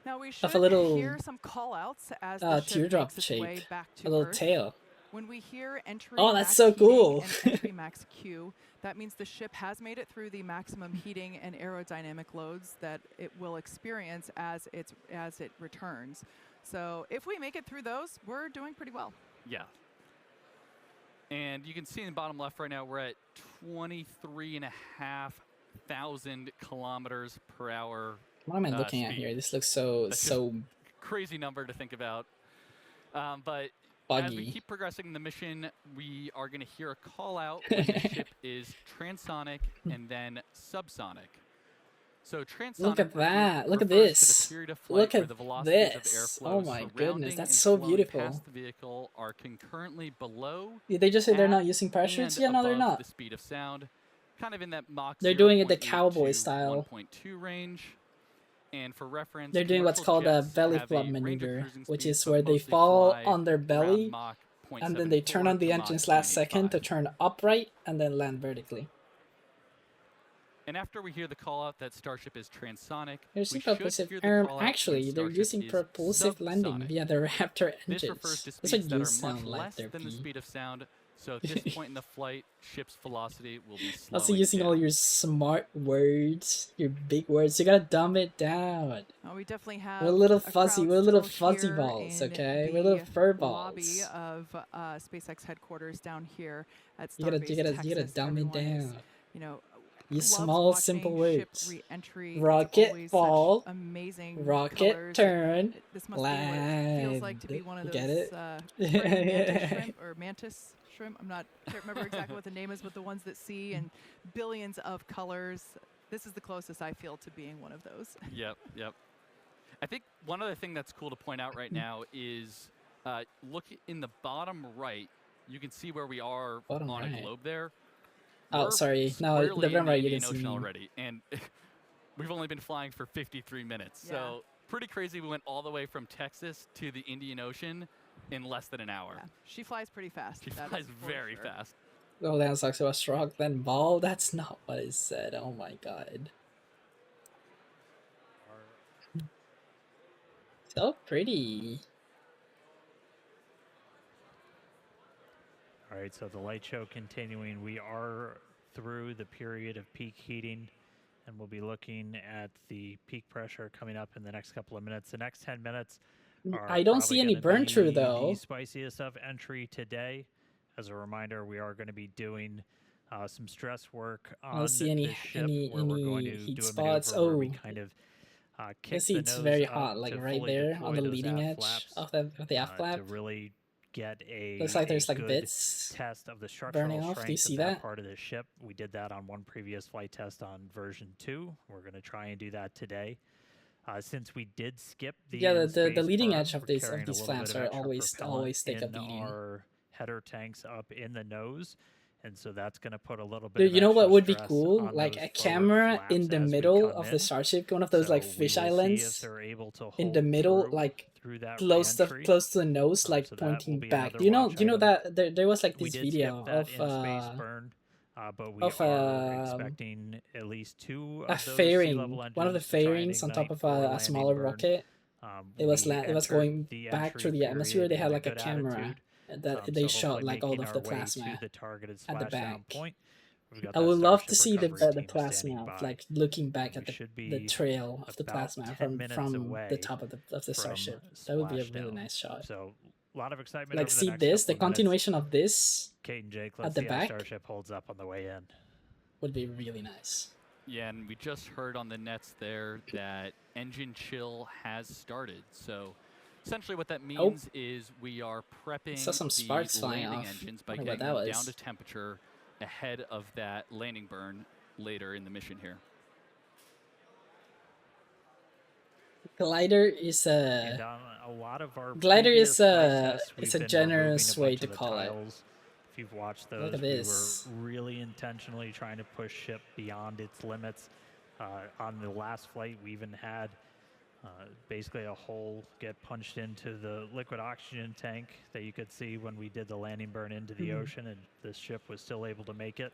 Now we of should a little hear some call-outs as the ship teardrop makes its shape, way back to a little Earth. tail. When we hear entry Oh, that's max so heating cool. and entry max Q, that means the ship has made it through the maximum heating and aerodynamic loads that it will experience as it returns. So if we make it through those, we're doing pretty well. Yeah. And you can see in the bottom left right now, we're at 23,500 kilometers per hour. What am I looking at speed. here? This looks so That's so Crazy number to think about. But as we buggy. keep progressing the mission, we are going to hear a call out when the ship is transonic and then subsonic. So transonic Look at that. Lock at refers to this. the period of flight Look where at the velocities of this. airflow Oh my goodness, surrounding that's and so flowing beautiful. past the vehicle are concurrently below. Did they just say they're at, not using parachutes? and Yeah, no, they're above not. the speed of sound, kind of in that Mach They're doing it the 0.8 cowboy to style. 1.2 range. And for reference, They're doing what's commercial called a jets belly have flop range of maneuver, cruising which speeds, is but where they mostly fall fly on their around belly Mach and then they turn on 0.74 the to engines Mach last second to 0.85. turn upright and then land vertically. And after we hear the call out that Starship is transonic, They're we using should propulsive. hear the call out when Actually, they're Starship using is propulsive landing subsonic. via the Raptor This engines. refers to That's speeds what that you are sound much like less there, than the P. speed of sound. So at this point in the flight, ship's velocity will be slowing Also using down. all your smart words, your big words. You gotta dumb it down. We definitely have We're a little a fuzzy. crowd We're little still fuzzy here balls, in okay? We're little fur the lobby balls. of SpaceX headquarters down here at You gotta, Starbase, you gotta Texas. dumb it Everyone is, down. you know, Use loves small, watching simple ship words. re-entry. It's Rocket always fall, such amazing rocket colors. turn, This must be what it feels like to be land. one of You those get it? praying mantis shrimp or mantis shrimp. Can't remember exactly what the name is, but the ones that see in billions of colors. This is the closest I feel to being one of those. Yep. I think one other thing that's cool to point out right now is look in the bottom right. You can see where we are Bottom on right. a globe there. Oh, We're sorry. No, squarely the in bottom right you Indian didn't see Ocean me. already, and we've only been flying for 53 minutes. Yeah. So pretty crazy. We went all the way from Texas to the Indian Ocean in less than an hour. Yeah, she flies pretty fast. She that flies is for very sure. fast. Oh, that sucks. It was strong, then ball. That's not what it said. Oh my god. So pretty. All right, so the light show continuing. We are through the period of peak heating, and we'll be looking at the peak pressure coming up in the next couple of minutes. The next 10 minutes are I don't see probably any gonna burn through be though. the spiciest of entry today. As a reminder, we are going to be doing Some stress work I on don't see any this ship where we're going to heat do a spots. maneuver where we Oh, kind of I kick see the it's nose very up hot, like to right fully there deploy on the those leading aft edge flaps of the aft flap. to really get Looks like a there's like good bits test of the burning structural off. Do you strength see of that that? part of the ship. We did that on one previous flight test on version 2. We're going to try and do that today. Since we did skip the Yeah, the in-space leading burn, edge of we're these carrying a little flaps bit of are extra always propellant take a in beating. our header tanks up in the nose, and so that's going to put a little bit Dude, of you know extra what would be stress cool? on Like those a forward camera in flaps the as we middle come of the in. Starship, one of those like So we fish will see if islands they're able to in the hold middle, like through that close to re-entry. the nose, like So that will pointing be back. another Do you know watch item. that there was like We this did skip video that of in-space burn, but we of, are expecting at least 2 a of those fairing, sea-level engines one of the to try and fairings on top ignite of for a landing smaller burn. rocket. It was entered going the back entry through the atmosphere. period They had in a like a good camera attitude. that So they shot hopefully like all making of the our way plasma to the targeted at the splashdown back. point. We've got I that would love to Starship see recovery the team plasma, standing of, by. like looking back We at should the be trail of the about plasma 10 from minutes the away top of the from Starship. That would be a really splashdown. nice shot. So a lot of excitement Like over the see next this, the couple of minutes. continuation of this Kate and Jake, at let's the see how back Starship holds up on the way in. would be really nice. Yeah, and we just heard on the nets there that engine chill has started. So essentially what that means is we are prepping Saw some sparks the flying landing off. engines by Wonder what getting that them down was. to temperature ahead of that landing burn later in the mission here. Glider is And a on a lot of our glider is previous flight a tests, it's we've a been generous removing way bunch to of the call it. tiles. If you've watched Look those, at we this. were really intentionally trying to push ship beyond its limits. On the last flight, we even had basically a hole get punched into the liquid oxygen tank that you could see when we did the landing burn into the ocean, and this ship was still able to make it.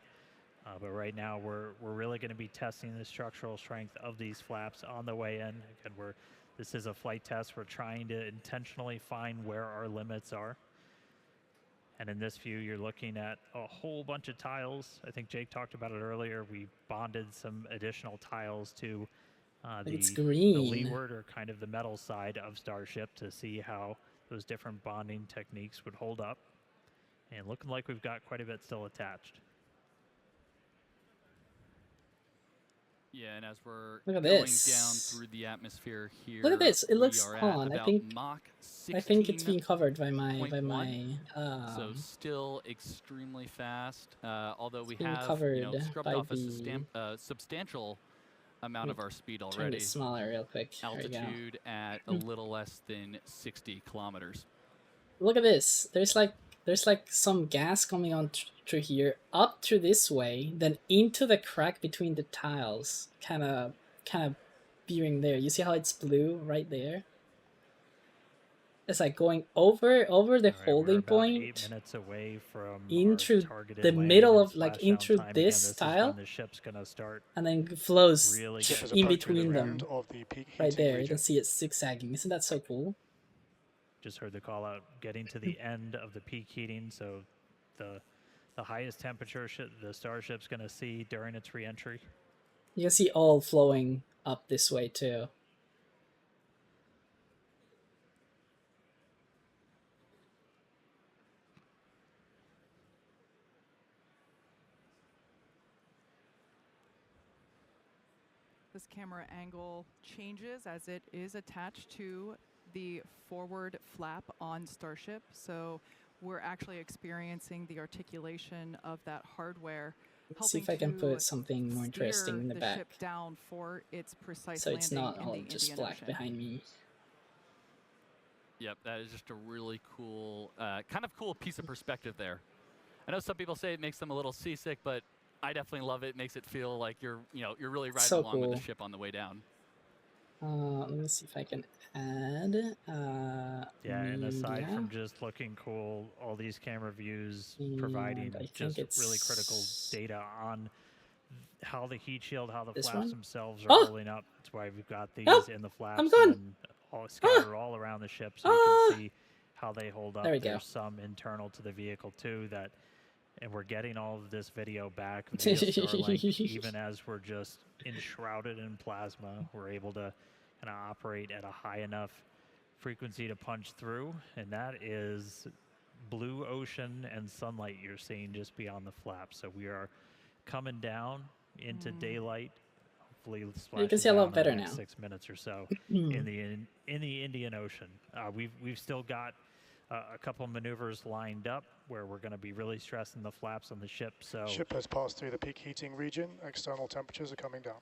But right now, we're really going to be testing the structural strength of these flaps on the way in. Again, this is a flight test. We're trying to intentionally find where our limits are. And in this view, you're looking at a whole bunch of tiles. I think Jake talked about it earlier. We bonded some additional tiles to It's the green. leeward, or kind of the metal side of Starship, to see how those different bonding techniques would hold up. And looking like we've got quite a bit still attached. Yeah, and as we're Look at going this. down through the atmosphere here, Look at this. It looks. we are Hold at on. I about think Mach it's being covered by my 16.1. So still extremely fast, although we being have covered scrubbed by off a the- substantial amount of our speed turn already. this smaller real quick. There we go. Altitude at a little less than 60 kilometers. Look at this. There's like some gas coming on through here, up through this way, then into the crack between the tiles, kind of veering there. You see how it's blue right there? It's like going over the All right, we're holding about point 8 minutes away from into our targeted the landing middle and of like splashdown into time. Again, this this is tile, when the ship's gonna start and then flows really Ship getting is in approaching the between them. end of the peak Right heating there. You region. can see it zigzagging. Isn't that so cool? Just heard the call out, getting to the end of the peak heating, so the highest temperature the Starship's going to see during its re-entry. You can see all flowing up this way too. This camera angle changes as it is attached to the forward flap on Starship. So we're actually experiencing the articulation of that hardware. Let's see if I can put something more interesting in the back, ship down for its precise so it's landing not in all the just Indian black Ocean. behind me. Yep, that is just a really cool, kind of cool piece of perspective there. I know some people say it makes them a little seasick, but I definitely love it. It makes it feel like you're really riding So along with cool. the ship on the way down. Let me see if I can add. Yeah, and aside media. from just looking cool, all these camera views And providing I think just it's really critical data on how the heat shield, how the this flaps one? themselves are Oh! holding up. That's why we've got these Oh! in the flaps I'm gone! and all scattered all around the ship, so you Ah! can see how they hold up. There we go. There's some internal to the vehicle too that, and we're getting all of this video back via Starlink, even as we're just enshrouded in plasma. We're able to kind of operate at a high enough frequency to punch through, and that is blue ocean and sunlight you're seeing just beyond the flap. So we are coming down into daylight. Hopefully, You can splashing see a lot down in better the next now. 6 minutes or so in the Indian Ocean. We've still got a couple maneuvers lined up where we're going to be really stressing the flaps on the ship. So Ship has passed through the peak heating region. External temperatures are coming down.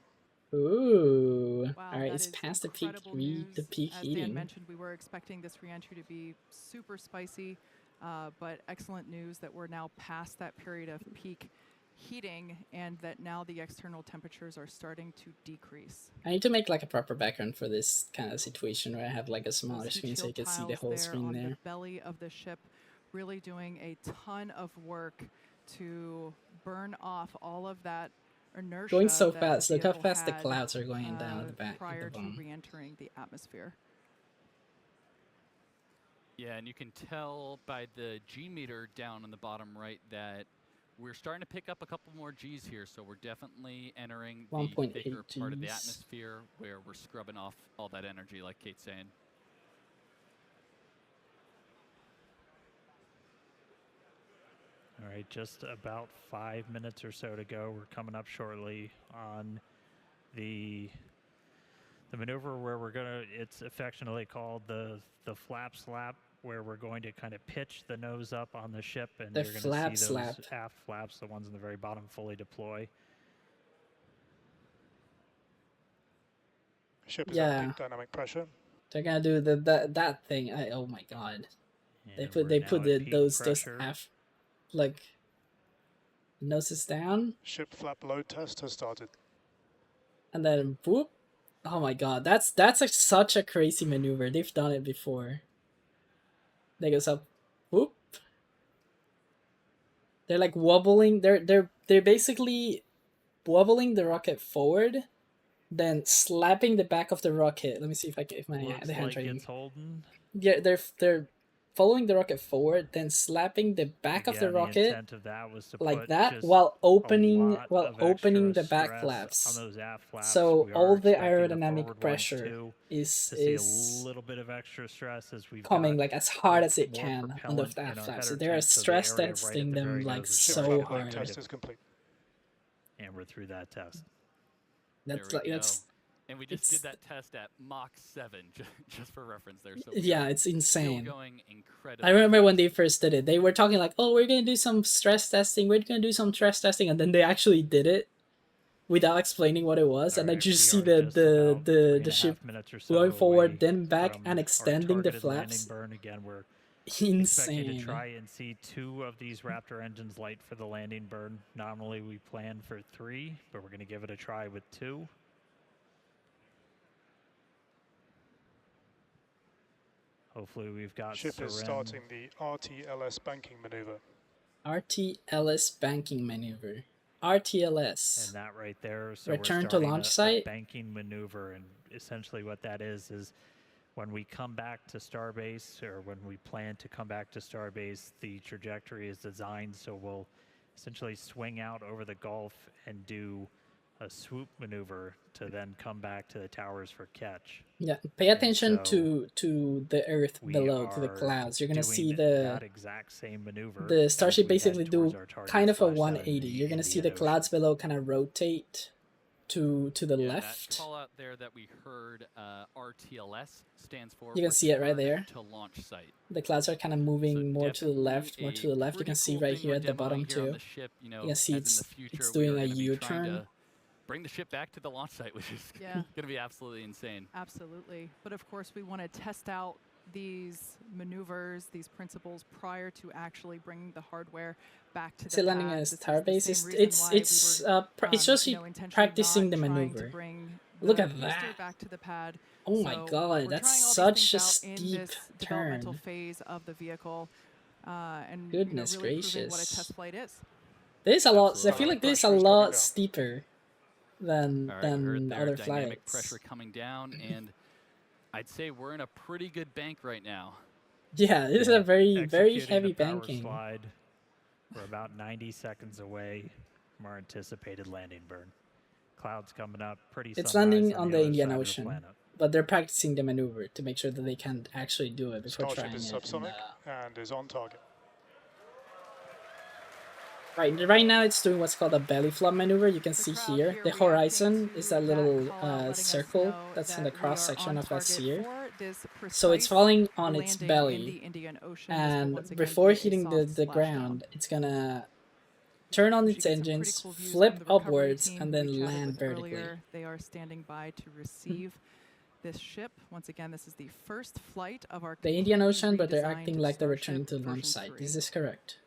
Ooh. Wow, All right, that it's is past the peak incredible news. the peak As Dan heating. mentioned, we were expecting this reentry to be super spicy, but excellent news that we're now past that period of peak heating and that now the external temperatures are starting to decrease. I need to make like a proper background for this kind of situation where I have like a smaller Those heat screen so you shield can see the tiles whole there screen on there. the belly of the ship, really doing a ton of work to burn off all of that inertia. Going so that fast. the Look how vehicle fast the had, clouds are going down the back prior of the to bomb. re-entering the atmosphere. Yeah, and you can tell by the G meter down on the bottom right that we're starting to pick up a couple more Gs here, so we're definitely entering the 1.8 thicker part of the Gs. atmosphere where we're scrubbing off all that energy, like Kate's saying. all right, just about 5 minutes or so to go. We're coming up shortly on the maneuver where we're gonna, it's affectionately called the flap slap, where we're going to kind of pitch the nose up on the ship, and The you're going flap to see slap. those aft flaps, the ones in the very bottom, fully deploy. Ship is Yeah. at peak dynamic pressure. They're gonna do that thing. Oh my god. They And put we're now at the peak those pressure. half like noses down Ship flap load test has started. and then whoop. Oh my god, that's such a crazy maneuver. They've done it before. They goes up, whoop. They're like wobbling. They're basically wobbling the rocket forward, then slapping the back of the rocket. Let me see if I can, if my Looks the like handwriting. it's holding. Yeah, they're following the rocket forward, then slapping the back of the Again, rocket. The intent of that was to Like put that just while a opening lot of the extra back stress flaps. on those aft flaps. So We all are the expecting the aerodynamic forward ones pressure too is to see a little bit of extra stress as we've coming got like as hard as it more can on the propellant in aft our flaps. header They are tank, so the stress area right at testing the them very like nose is Ship so flap load hard. test is complete. and we're through that test. That's There like we that's go. And we just it's- did that test at Mach 7, just for reference there. So yeah, are it's still insane. going incredibly I remember when fast. they first did it. They were talking like, "Oh, we're gonna do some stress testing. We're gonna do some stress testing," and then they actually did it without explaining what it was, and I Alright, just we see are just about the 3.5 ship minutes or so going forward, away then back, from and our extending the targeted landing flaps. burn. Again, we're expecting to Insane. try and see 2 of these Raptor engines light for the landing burn. Nominally, we plan for 3, but we're going to give it a try with 2. Hopefully, we've got Ship is Seren. starting the RTLS banking maneuver. RTLS banking maneuver. RTLS. And that right there. So Return we're to starting launch a site? banking maneuver, and essentially what that is when we come back to Starbase, or when we plan to come back to Starbase, the trajectory is designed so we'll essentially swing out over the Gulf and do a swoop maneuver to then come back to the towers for catch. Yeah, pay attention so to the earth We below, to the are clouds. You're gonna doing see that exact same maneuver. the as Starship we head basically towards do our target kind of a /7 180. You're gonna see the Indian clouds Ocean. below kind of rotate to the Yeah, left. That call out there that we heard, RTLS stands for. You can see it right Return there. To launch site. The clouds are kind of moving more to the left, more to the left. You pretty can see cool right thing here we're at the demoing bottom here on too. the ship, you know, can see as in it's- the future, it's we doing are a gonna be trying U-turn. to bring the ship back to the launch site, which is Yeah. going to be absolutely insane. Absolutely. But of course, we want to test out these maneuvers, these principles prior to actually bringing the hardware back to the Still landing pad. at This is the Starbase. same It's reason it's why we it's were, it's just you know, intentionally practicing not the trying to maneuver. bring Look the at booster that. back to the pad. Oh my So god, we're that's trying all such these a things out in steep this developmental turn. phase of the vehicle, and Goodness really proving what a gracious. test flight is. There's a lot. I Absolutely. feel like there's a Pressure is coming lot down. steeper than All right, we heard there, other dynamic flights. pressure coming down, and I'd say we're in a pretty good bank right now. Yeah, this is a very Executing heavy the power banking. slide. We're about 90 seconds away from our anticipated landing burn. Clouds coming up, pretty It's sunrise landing on the other Indian side of the Ocean, planet. but they're practicing the maneuver to make sure that they can actually do it before Starship trying is it. subsonic and is on target. Right now it's doing what's called a belly flop maneuver. You can see crowd here here the reacting horizon to is that that little call out, letting us circle know that's in that the we are cross section on of that target sphere. for this So it's precise falling on its landing in the belly, Indian Ocean. This will and once again before be a hitting soft the splashdown. ground, it's gonna turn on You its should get some pretty engines, cool views flip from the recovery upwards, team and who we then chatted land with vertically. earlier. They are standing by to receive this ship. Once again, this is the first flight of our The Indian completely Ocean, but they're redesigned acting like they're Starship returning to the launch version site. 3. Is this correct?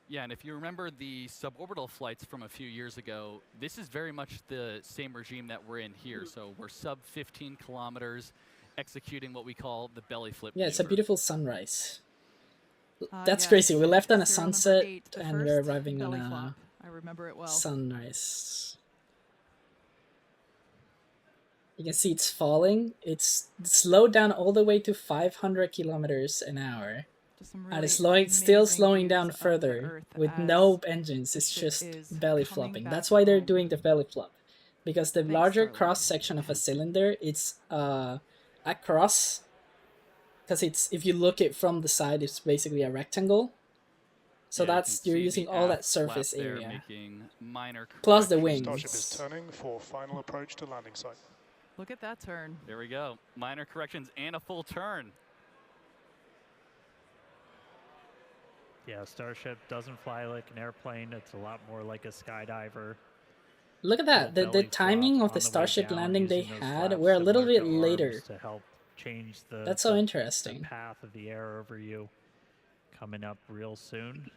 Yeah, and if you remember the suborbital flights from a few years ago, this is very much the same regime that we're in here. So we're sub 15 kilometers, executing what we call the belly flip Yeah, it's a maneuver. beautiful sunrise. That's Yes, crazy. We left on a serial number sunset 8, the and we're first arriving on belly a flop. I remember it well. sunrise. You can see it's falling. It's slowed down all the way to 500 kilometers an hour. Just some And it's really still amazing slowing views down of the further Earth with as no engines. the It's ship just is belly coming flopping. back That's why they're home. doing the belly flop. Because the Thanks, larger Starlink. cross section of a cylinder, it's across. Because it's, if you look it from the side, it's basically a rectangle. So Yeah, you that's, can you're see the using all that aft flap surface there area. making minor Plus the corrections. wings. Starship is turning for final approach to landing site. Look at that turn. There we go. Minor corrections and a full turn. Yeah, Starship doesn't fly like an airplane. It's a lot more like a skydiver. Look at that. The Belly timing flop of the on way Starship down, landing they using those had, flaps we're a little similar bit to later. arms to help change the, That's so the interesting. path of the air over you. Coming up real soon.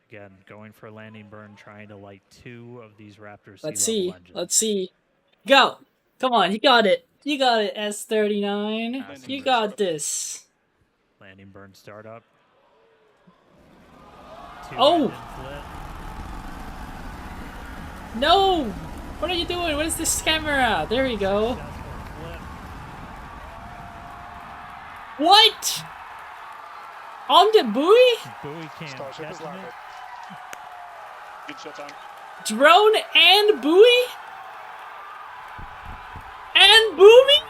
Again, going for a landing burn, trying to light 2 of these Raptor sea Let's level see. engines. Let's see. Go! Come on, you got it. You got it, S39. Passing You burn got startup. this. Landing burn startup. 2 Oh! engines lit. No! What are you doing? What is this camera? There we go. Successful flip. What? On the buoy? Buoy cam Starship is catching landed. it. Good shot time. Drone and buoy? And booming?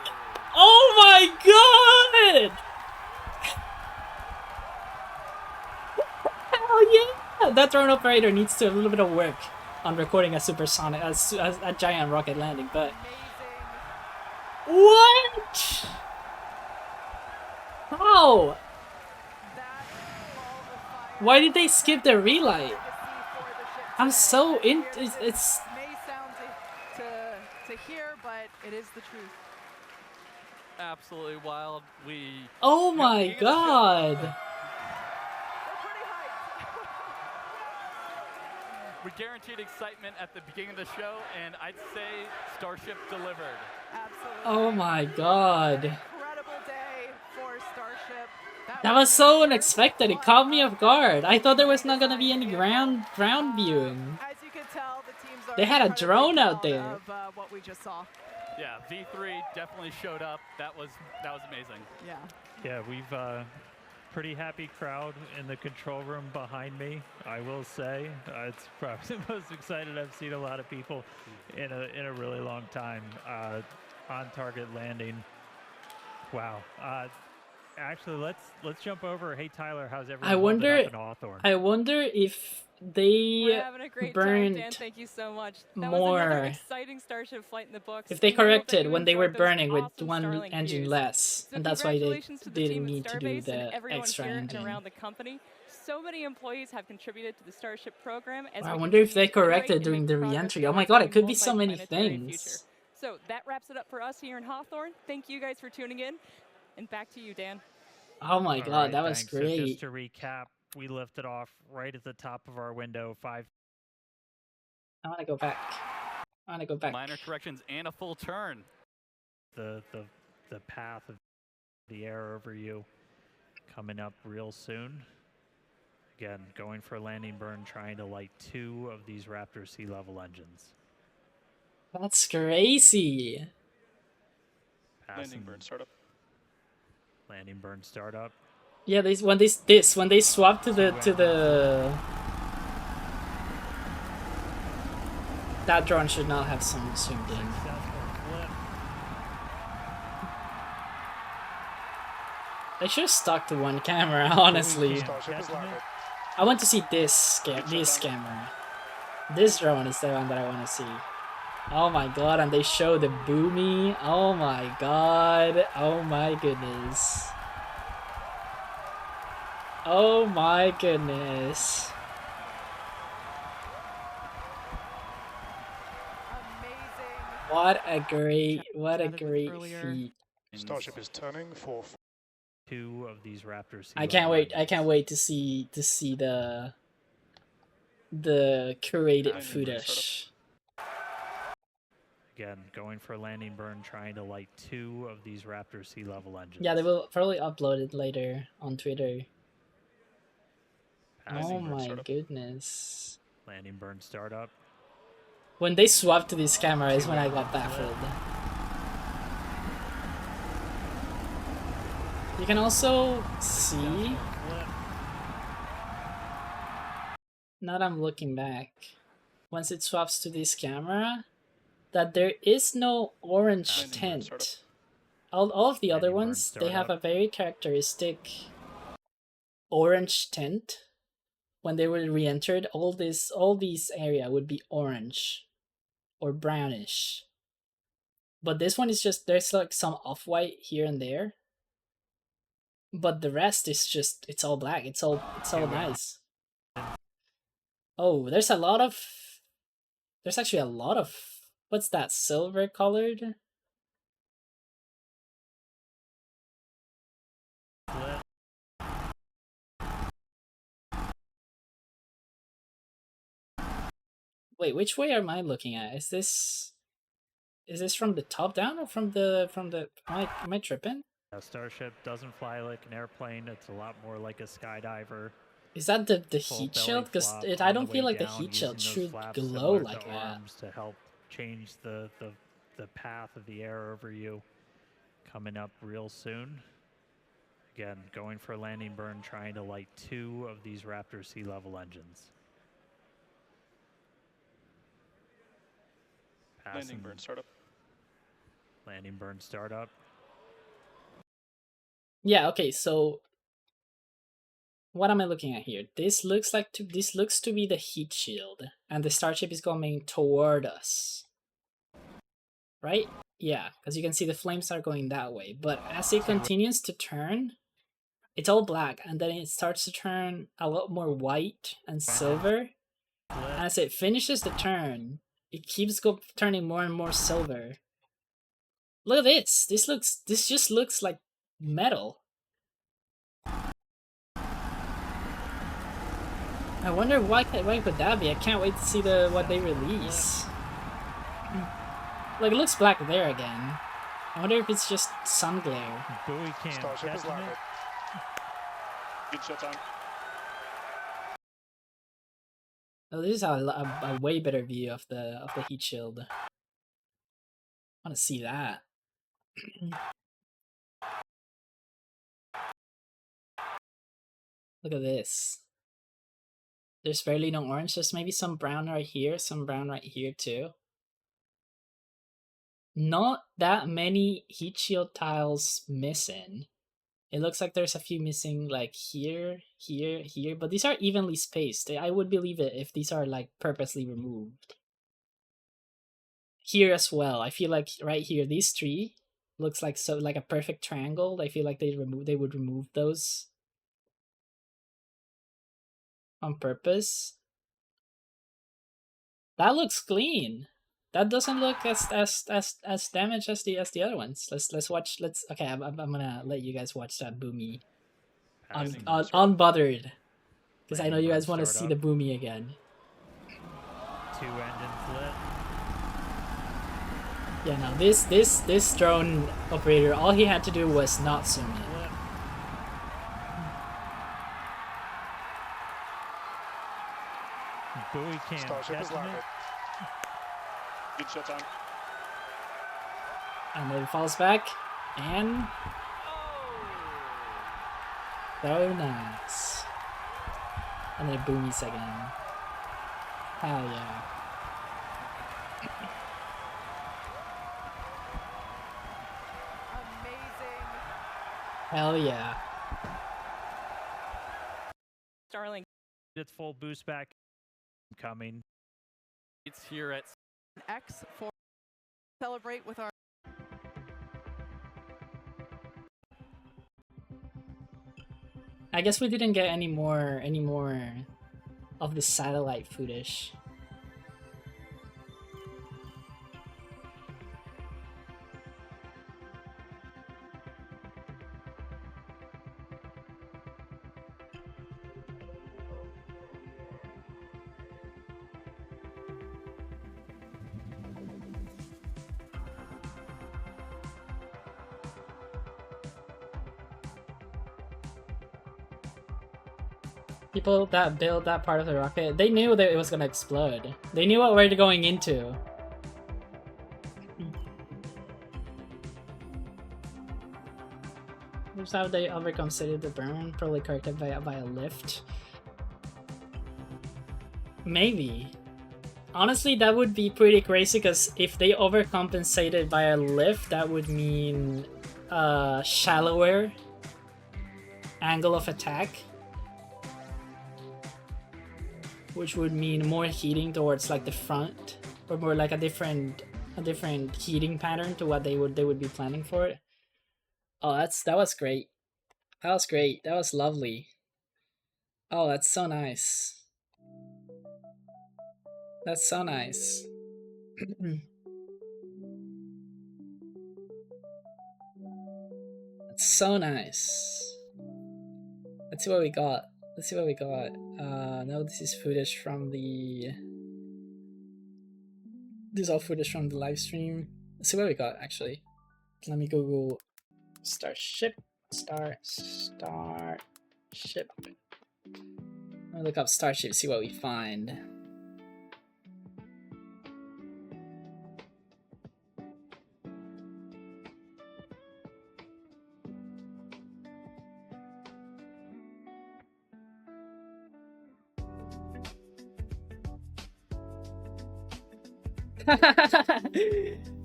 Oh my god! Hell yeah! That drone operator needs to a little bit of work on recording a supersonic, a giant rocket landing, but... What? How? Why did they skip the relight? I'm so in. It's May sound to hear, but it is the truth. Absolutely wild. We oh my god! They're pretty hyped. we guaranteed excitement at the beginning of the show, and I'd say Starship delivered. Absolutely. Oh my god! Incredible day for Starship. That was so unexpected. It caught me off guard. I thought there was not gonna be any ground viewing. As you can tell, the teams are They had a incredibly drone out proud there. Of what we just saw. Yeah, V3 definitely showed up. That was amazing. Yeah. Yeah, we've pretty happy crowd in the control room behind me. I will say it's probably the most excited I've seen a lot of people in a really long time. On target landing. Wow. Actually, let's jump over. Hey Tyler, how's everyone? I wonder. holding up in Hawthorne? I wonder if they We're having a great burned time, Dan. Thank you so much. That more. was another exciting Starship flight in the books. if they We hope that corrected you when they were enjoyed those burning with awesome one Starlink engine views. less, So and that's why they congratulations to the didn't team at need to do Starbase and the everyone extra here engine. and around the company. So many employees have contributed to the Starship program. As I we wonder if they continue to iterate corrected and during make the progress re-entry. Oh towards my god, a it could be so many multi-planetary future. things. So that wraps it up for us here in Hawthorne. Thank you guys for tuning in, and back to you, Dan. Oh my All god, right, that was thanks. So great. just to recap, we lifted off right at the top of our window. I want to go back. I want to go back. Minor corrections and a full turn. The path of the air over you coming up real soon. Again, going for a landing burn, trying to light 2 of these Raptor sea level engines. That's crazy. Landing Passing burn startup. landing burn startup. Yeah, when they swap to the that drone should not have zoomed in. Successful flip. They should have stuck to one camera, honestly. Starship is landed. I want to see this camera. This drone is the one that I want to see. Oh my god, and they show the Boomy. Oh my god. Oh my goodness. Oh my goodness. What a great feat. Starship is turning for 2 of these Raptors. I can't wait. I can't wait to see the curated footage. Again, going for landing burn, trying to light 2 of these Raptor sea level engines. Yeah, they will probably upload it later on Twitter. Passing Oh burn my startup. goodness. Landing burn startup. When they swapped to this camera is when I got baffled. You can also see, now that I'm looking back, once it swaps to this camera, that there is no orange tint. All of the other ones, they have a very characteristic orange tint. When they were re-entered, all these area would be orange or brownish. But this one is just, there's like some off-white here and there. But the rest is just, it's all black. It's all nice. Oh, there's actually a lot of, what's that, silver colored? Wait, which way am I looking at? Is this from the top down or from the am I tripping? Starship doesn't fly like an airplane. It's a lot more like a skydiver. Is that the heat shield? Because I don't feel like the heat shield should glow like that. To help change the path of the air over you. Coming up real soon. Again, going for landing burn, trying to light 2 of these Raptor sea level engines. Landing burn startup. Landing burn startup. Yeah, okay, so what am I looking at here? This looks to be the heat shield, and the Starship is coming toward us. Right? Yeah, because you can see the flames are going that way. But as it continues to turn, it's all black, and then it starts to turn a lot more white and silver. And as it finishes the turn, it keeps turning more and more silver. Look at this. This just looks like metal. I wonder why could that be? I can't wait to see what they release. Like, it looks black there again. I wonder if it's just sun glare. Buoy cam. Starship is landed. Good shot time. Oh, this is a way better view of the heat shield. I want to see that. Look at this. There's barely no orange. There's maybe some brown right here, some brown right here too. Not that many heat shield tiles missing. It looks like there's a few missing, like here, here, here, but these are evenly spaced. I would believe it if these are like purposely removed. Here as well, I feel like right here, these 3 looks like like a perfect triangle. I feel like they would remove those on purpose. That looks clean. That doesn't look as damaged as the other ones. Let's watch. Okay, I'm gonna let you guys watch that Boomy unbothered, because I know you guys want to see the Boomy again. 2 engines lit. Yeah, now this drone operator, all he had to do was not zoom in. Buoy cam. Starship is landed. Good shot time. And then it falls back, and so nice. And then it boomies again. Hell yeah. Amazing. Hell yeah. Starling. its full boost back coming. It's here at X for celebrate with our. I guess we didn't get any more of the satellite footage. People that built that part of the rocket, they knew that it was gonna explode. They knew what we're going into. Here's how they overcompensated the burn, probably corrected by a lift. Maybe. Honestly, that would be pretty crazy, because if they overcompensated by a lift, that would mean shallower angle of attack, which would mean more heating towards like the front, or more like a different heating pattern to what they would be planning for it. Oh, that was great. That was great. That was lovely. Oh, that's so nice. That's so nice. That's so nice. Let's see what we got. Let's see what we got. No, this is footage from the... This is all footage from the live stream. Let's see what we got, actually. Let me Google Starship. Starship. I'll look up Starship, see what we find.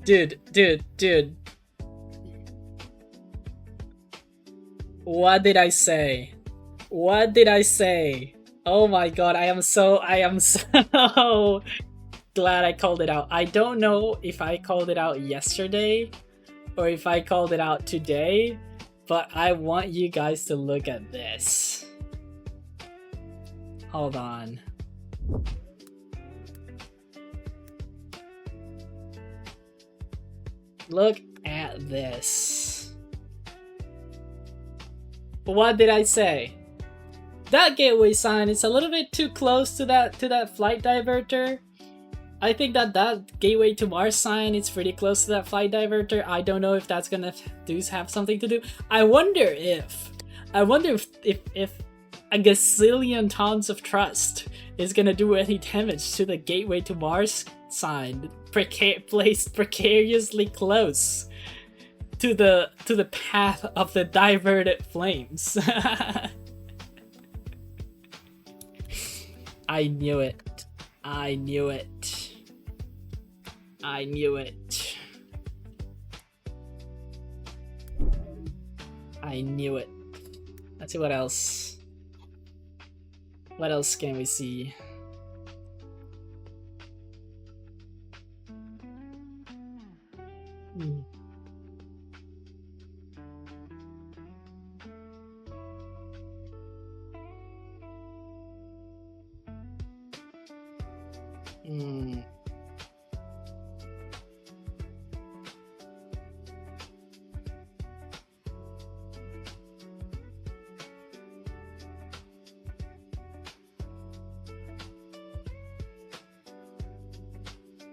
Dude. What did I say? What did I say? Oh my god, I am so glad I called it out. I don't know if I called it out yesterday or if I called it out today, but I want you guys to look at this. Hold on. Look at this. What did I say? That gateway sign is a little bit too close to that flight diverter. I think that gateway to Mars sign is pretty close to that flight diverter. I don't know if that's gonna have something to do. I wonder if a gazillion tons of trust is gonna do any damage to the gateway to Mars sign, placed precariously close to the path of the diverted flames. I knew it. I knew it. I knew it. I knew it. Let's see what else. What else can we see?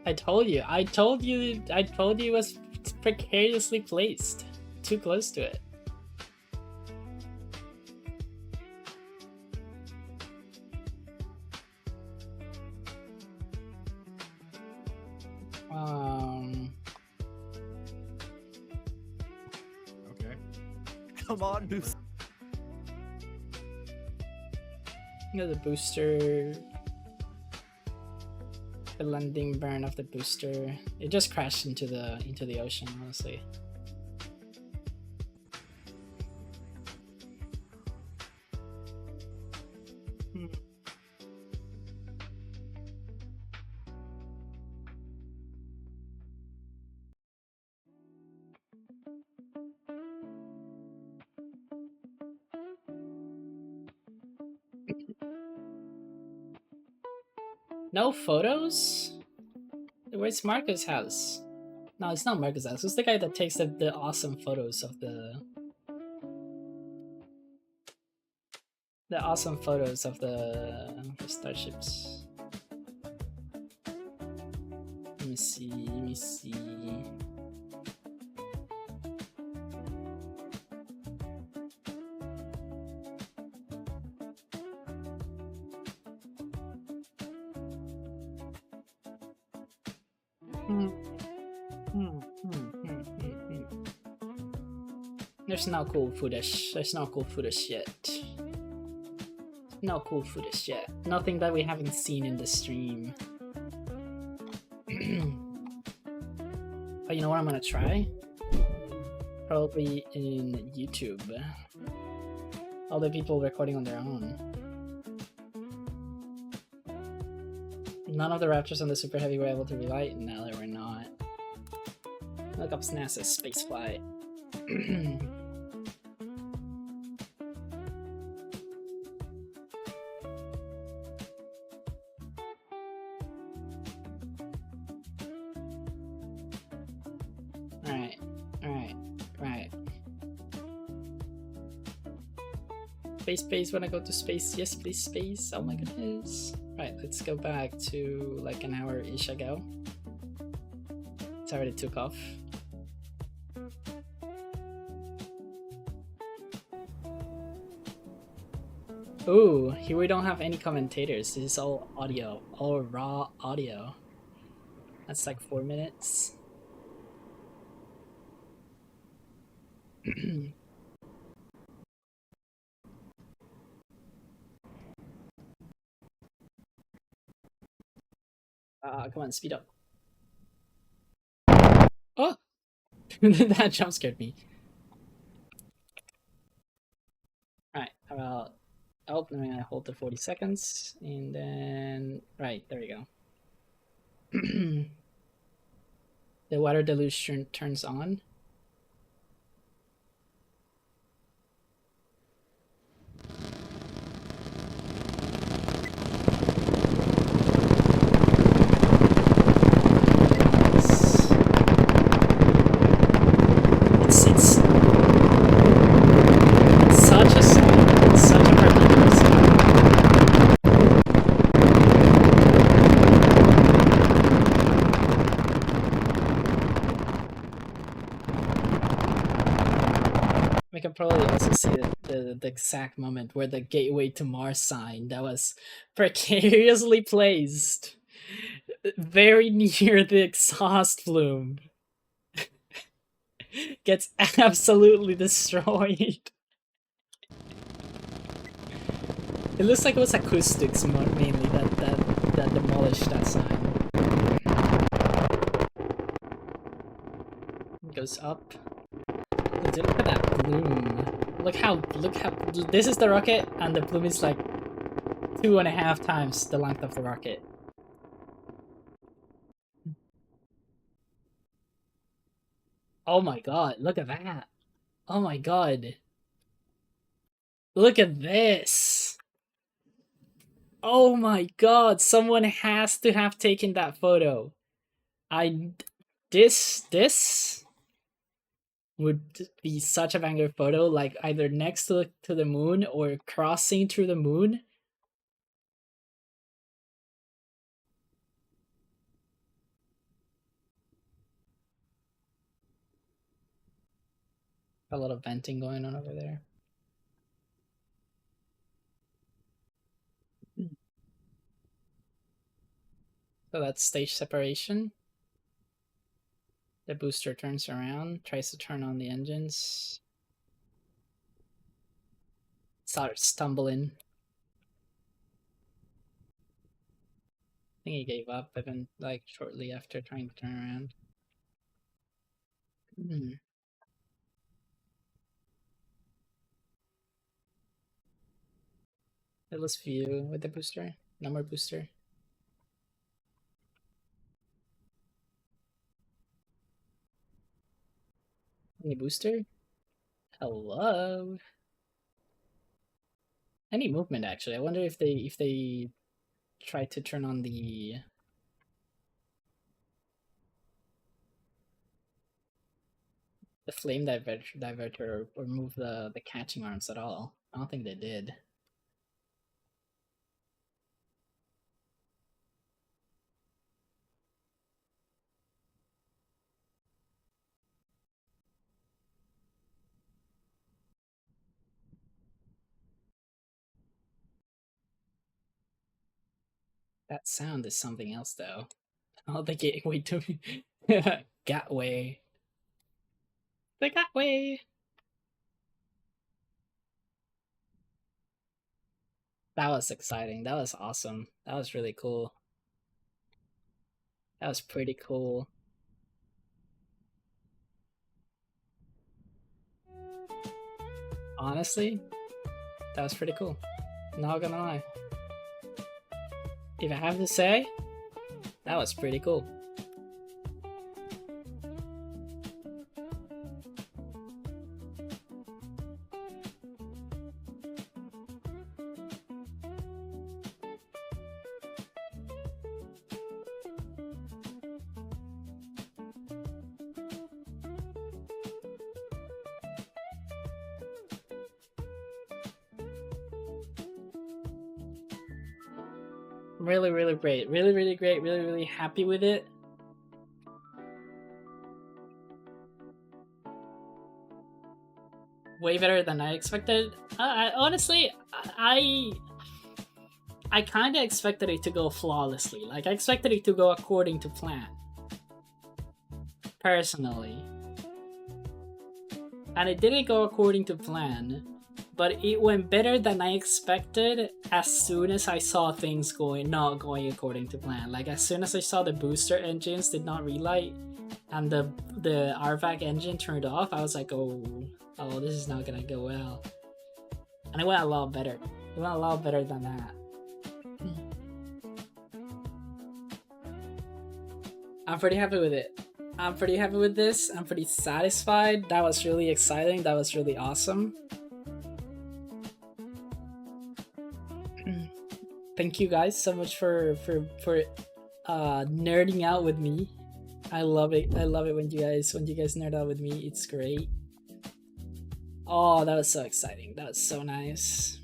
I told you it was precariously placed. Too close to it. Okay. Come on, boost. You know, the booster. The landing burn of the booster. It just crashed into the ocean, honestly. No photos? Where's Marco's house? No, it's not Marco's house. It's the guy that takes the awesome photos of the awesome photos of the starships. Let me see, let me see. There's no cool footage. There's no cool footage yet. No cool footage yet. Nothing that we haven't seen in the stream. Oh, you know what I'm gonna try? Probably in YouTube. All the people recording on their own. None of the Raptors on the Super Heavy were able to relight. No, they were not. Look up NASA's spaceflight. Space, when I go to space, yes please space, oh my goodness. Right, let's go back to like an hour-ish ago. It's already took off. Ooh, here we don't have any commentators, this is all audio, all raw audio. That's like 4 minutes. Come on, speed up. Oh! That jump scared me. Alright, how about... Oh, let me hold the 40 seconds, and then... Right, there we go. The water deluge turns on. Probably also see the exact moment where the Gateway to Mars sign that was precariously placed very near the exhaust flume gets absolutely destroyed. It looks like it was acoustics mainly that demolished that sign. It goes up. Dude, look at that bloom. Look how, this is the rocket, and the bloom is like 2.5 times the length of the rocket. Oh my god, look at that. Oh my god. Look at this. Oh my god, someone has to have taken that photo. This would be such a banger photo, like either next to the moon or crossing through the moon. A lot of venting going on over there. So that's stage separation. The booster turns around, tries to turn on the engines. Starts stumbling. I think he gave up even like shortly after trying to turn around. Let's view with the booster. No more booster. Any booster? Hello? any movement actually. I wonder if they try to turn on the flame diverter or move the catching arms at all. I don't think they did. That sound is something else though. Oh, the gateway to Gateway. The Gateway. That was exciting. That was awesome. That was really cool. That was pretty cool. Honestly, that was pretty cool. Not gonna lie. If I have to say, that was pretty cool. Really great. Really great. Really happy with it. Way better than I expected. Honestly, I kind of expected it to go flawlessly. Like, I expected it to go according to plan. Personally. And it didn't go according to plan. But it went better than I expected as soon as I saw things not going according to plan. Like, as soon as I saw the booster engines did not relight and the RVAC engine turned off, I was like, oh, this is not gonna go well. And it went a lot better. It went a lot better than that. I'm pretty happy with it. I'm pretty happy with this. I'm pretty satisfied. That was really exciting. That was really awesome. Thank you guys so much for nerding out with me. I love it. I love it when you guys nerd out with me. It's great. Oh, that was so exciting. That was so nice.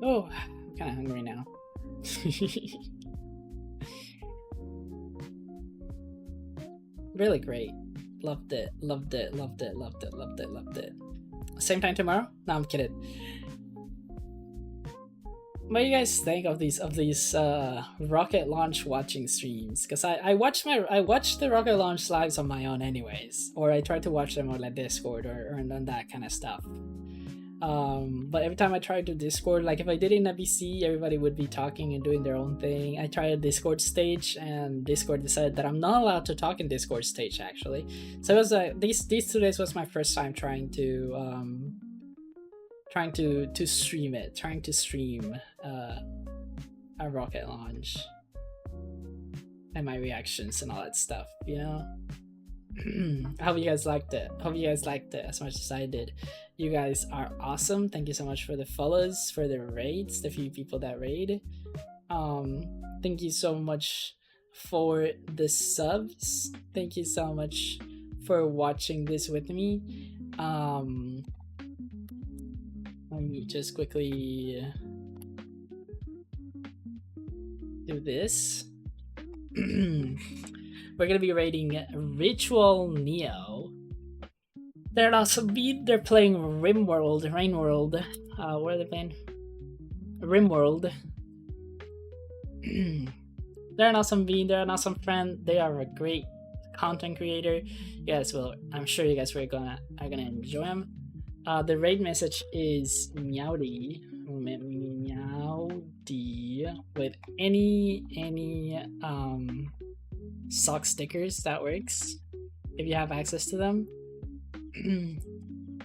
Oh, I'm kind of hungry now. Really great. Loved it. Same time tomorrow? No, I'm kidding. What do you guys think of these rocket launch watching streams? Because I watch the rocket launch lives on my own anyways, or I try to watch them on like Discord or on that kind of stuff. But every time I tried to Discord, like if I did it in a VC, everybody would be talking and doing their own thing. I tried a Discord stage, and Discord decided that I'm not allowed to talk in Discord stage actually. So it was these 2 days was my first time trying to stream it, trying to stream a rocket launch and my reactions and all that stuff, you know. I hope you guys liked it. As much as I did. You guys are awesome. Thank you so much for the follows, for the raids, the few people that raid. Thank you so much for the subs. Thank you so much for watching this with me. Let me just quickly do this. We're gonna be raiding Ritual Neo. They're playing Rainworld. What are they playing? Rimworld. They're an awesome bean. They're an awesome friend. They are a great content creator. You guys will. I'm sure you guys are gonna enjoy them. The raid message is Meowdy with any sock stickers that works if you have access to them.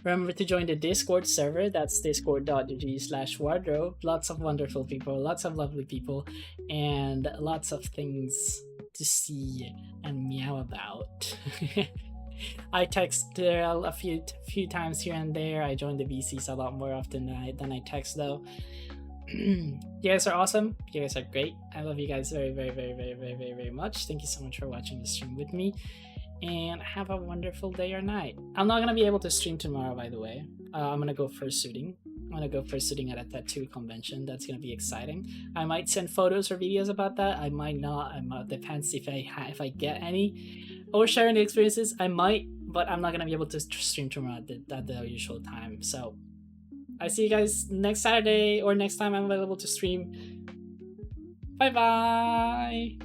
Remember to join the Discord server. That's discord.gg/wardrobe. Lots of wonderful people, lots of lovely people, and lots of things to see and meow about. I text Daryl a few times here and there. I join the VCs a lot more often than I text though. You guys are awesome. You guys are great. I love you guys very, very, very, very, very, very, very much. Thank you so much for watching the stream with me. And have a wonderful day or night. I'm not gonna be able to stream tomorrow, by the way. I'm gonna go fursuiting. I'm gonna go fursuiting at a tattoo convention. That's gonna be exciting. I might send photos or videos about that. I might not. Depends if I get any. Or sharing the experiences. I might, but I'm not gonna be able to stream tomorrow at the usual time. So I see you guys next Saturday or next time I'm available to stream. Bye bye.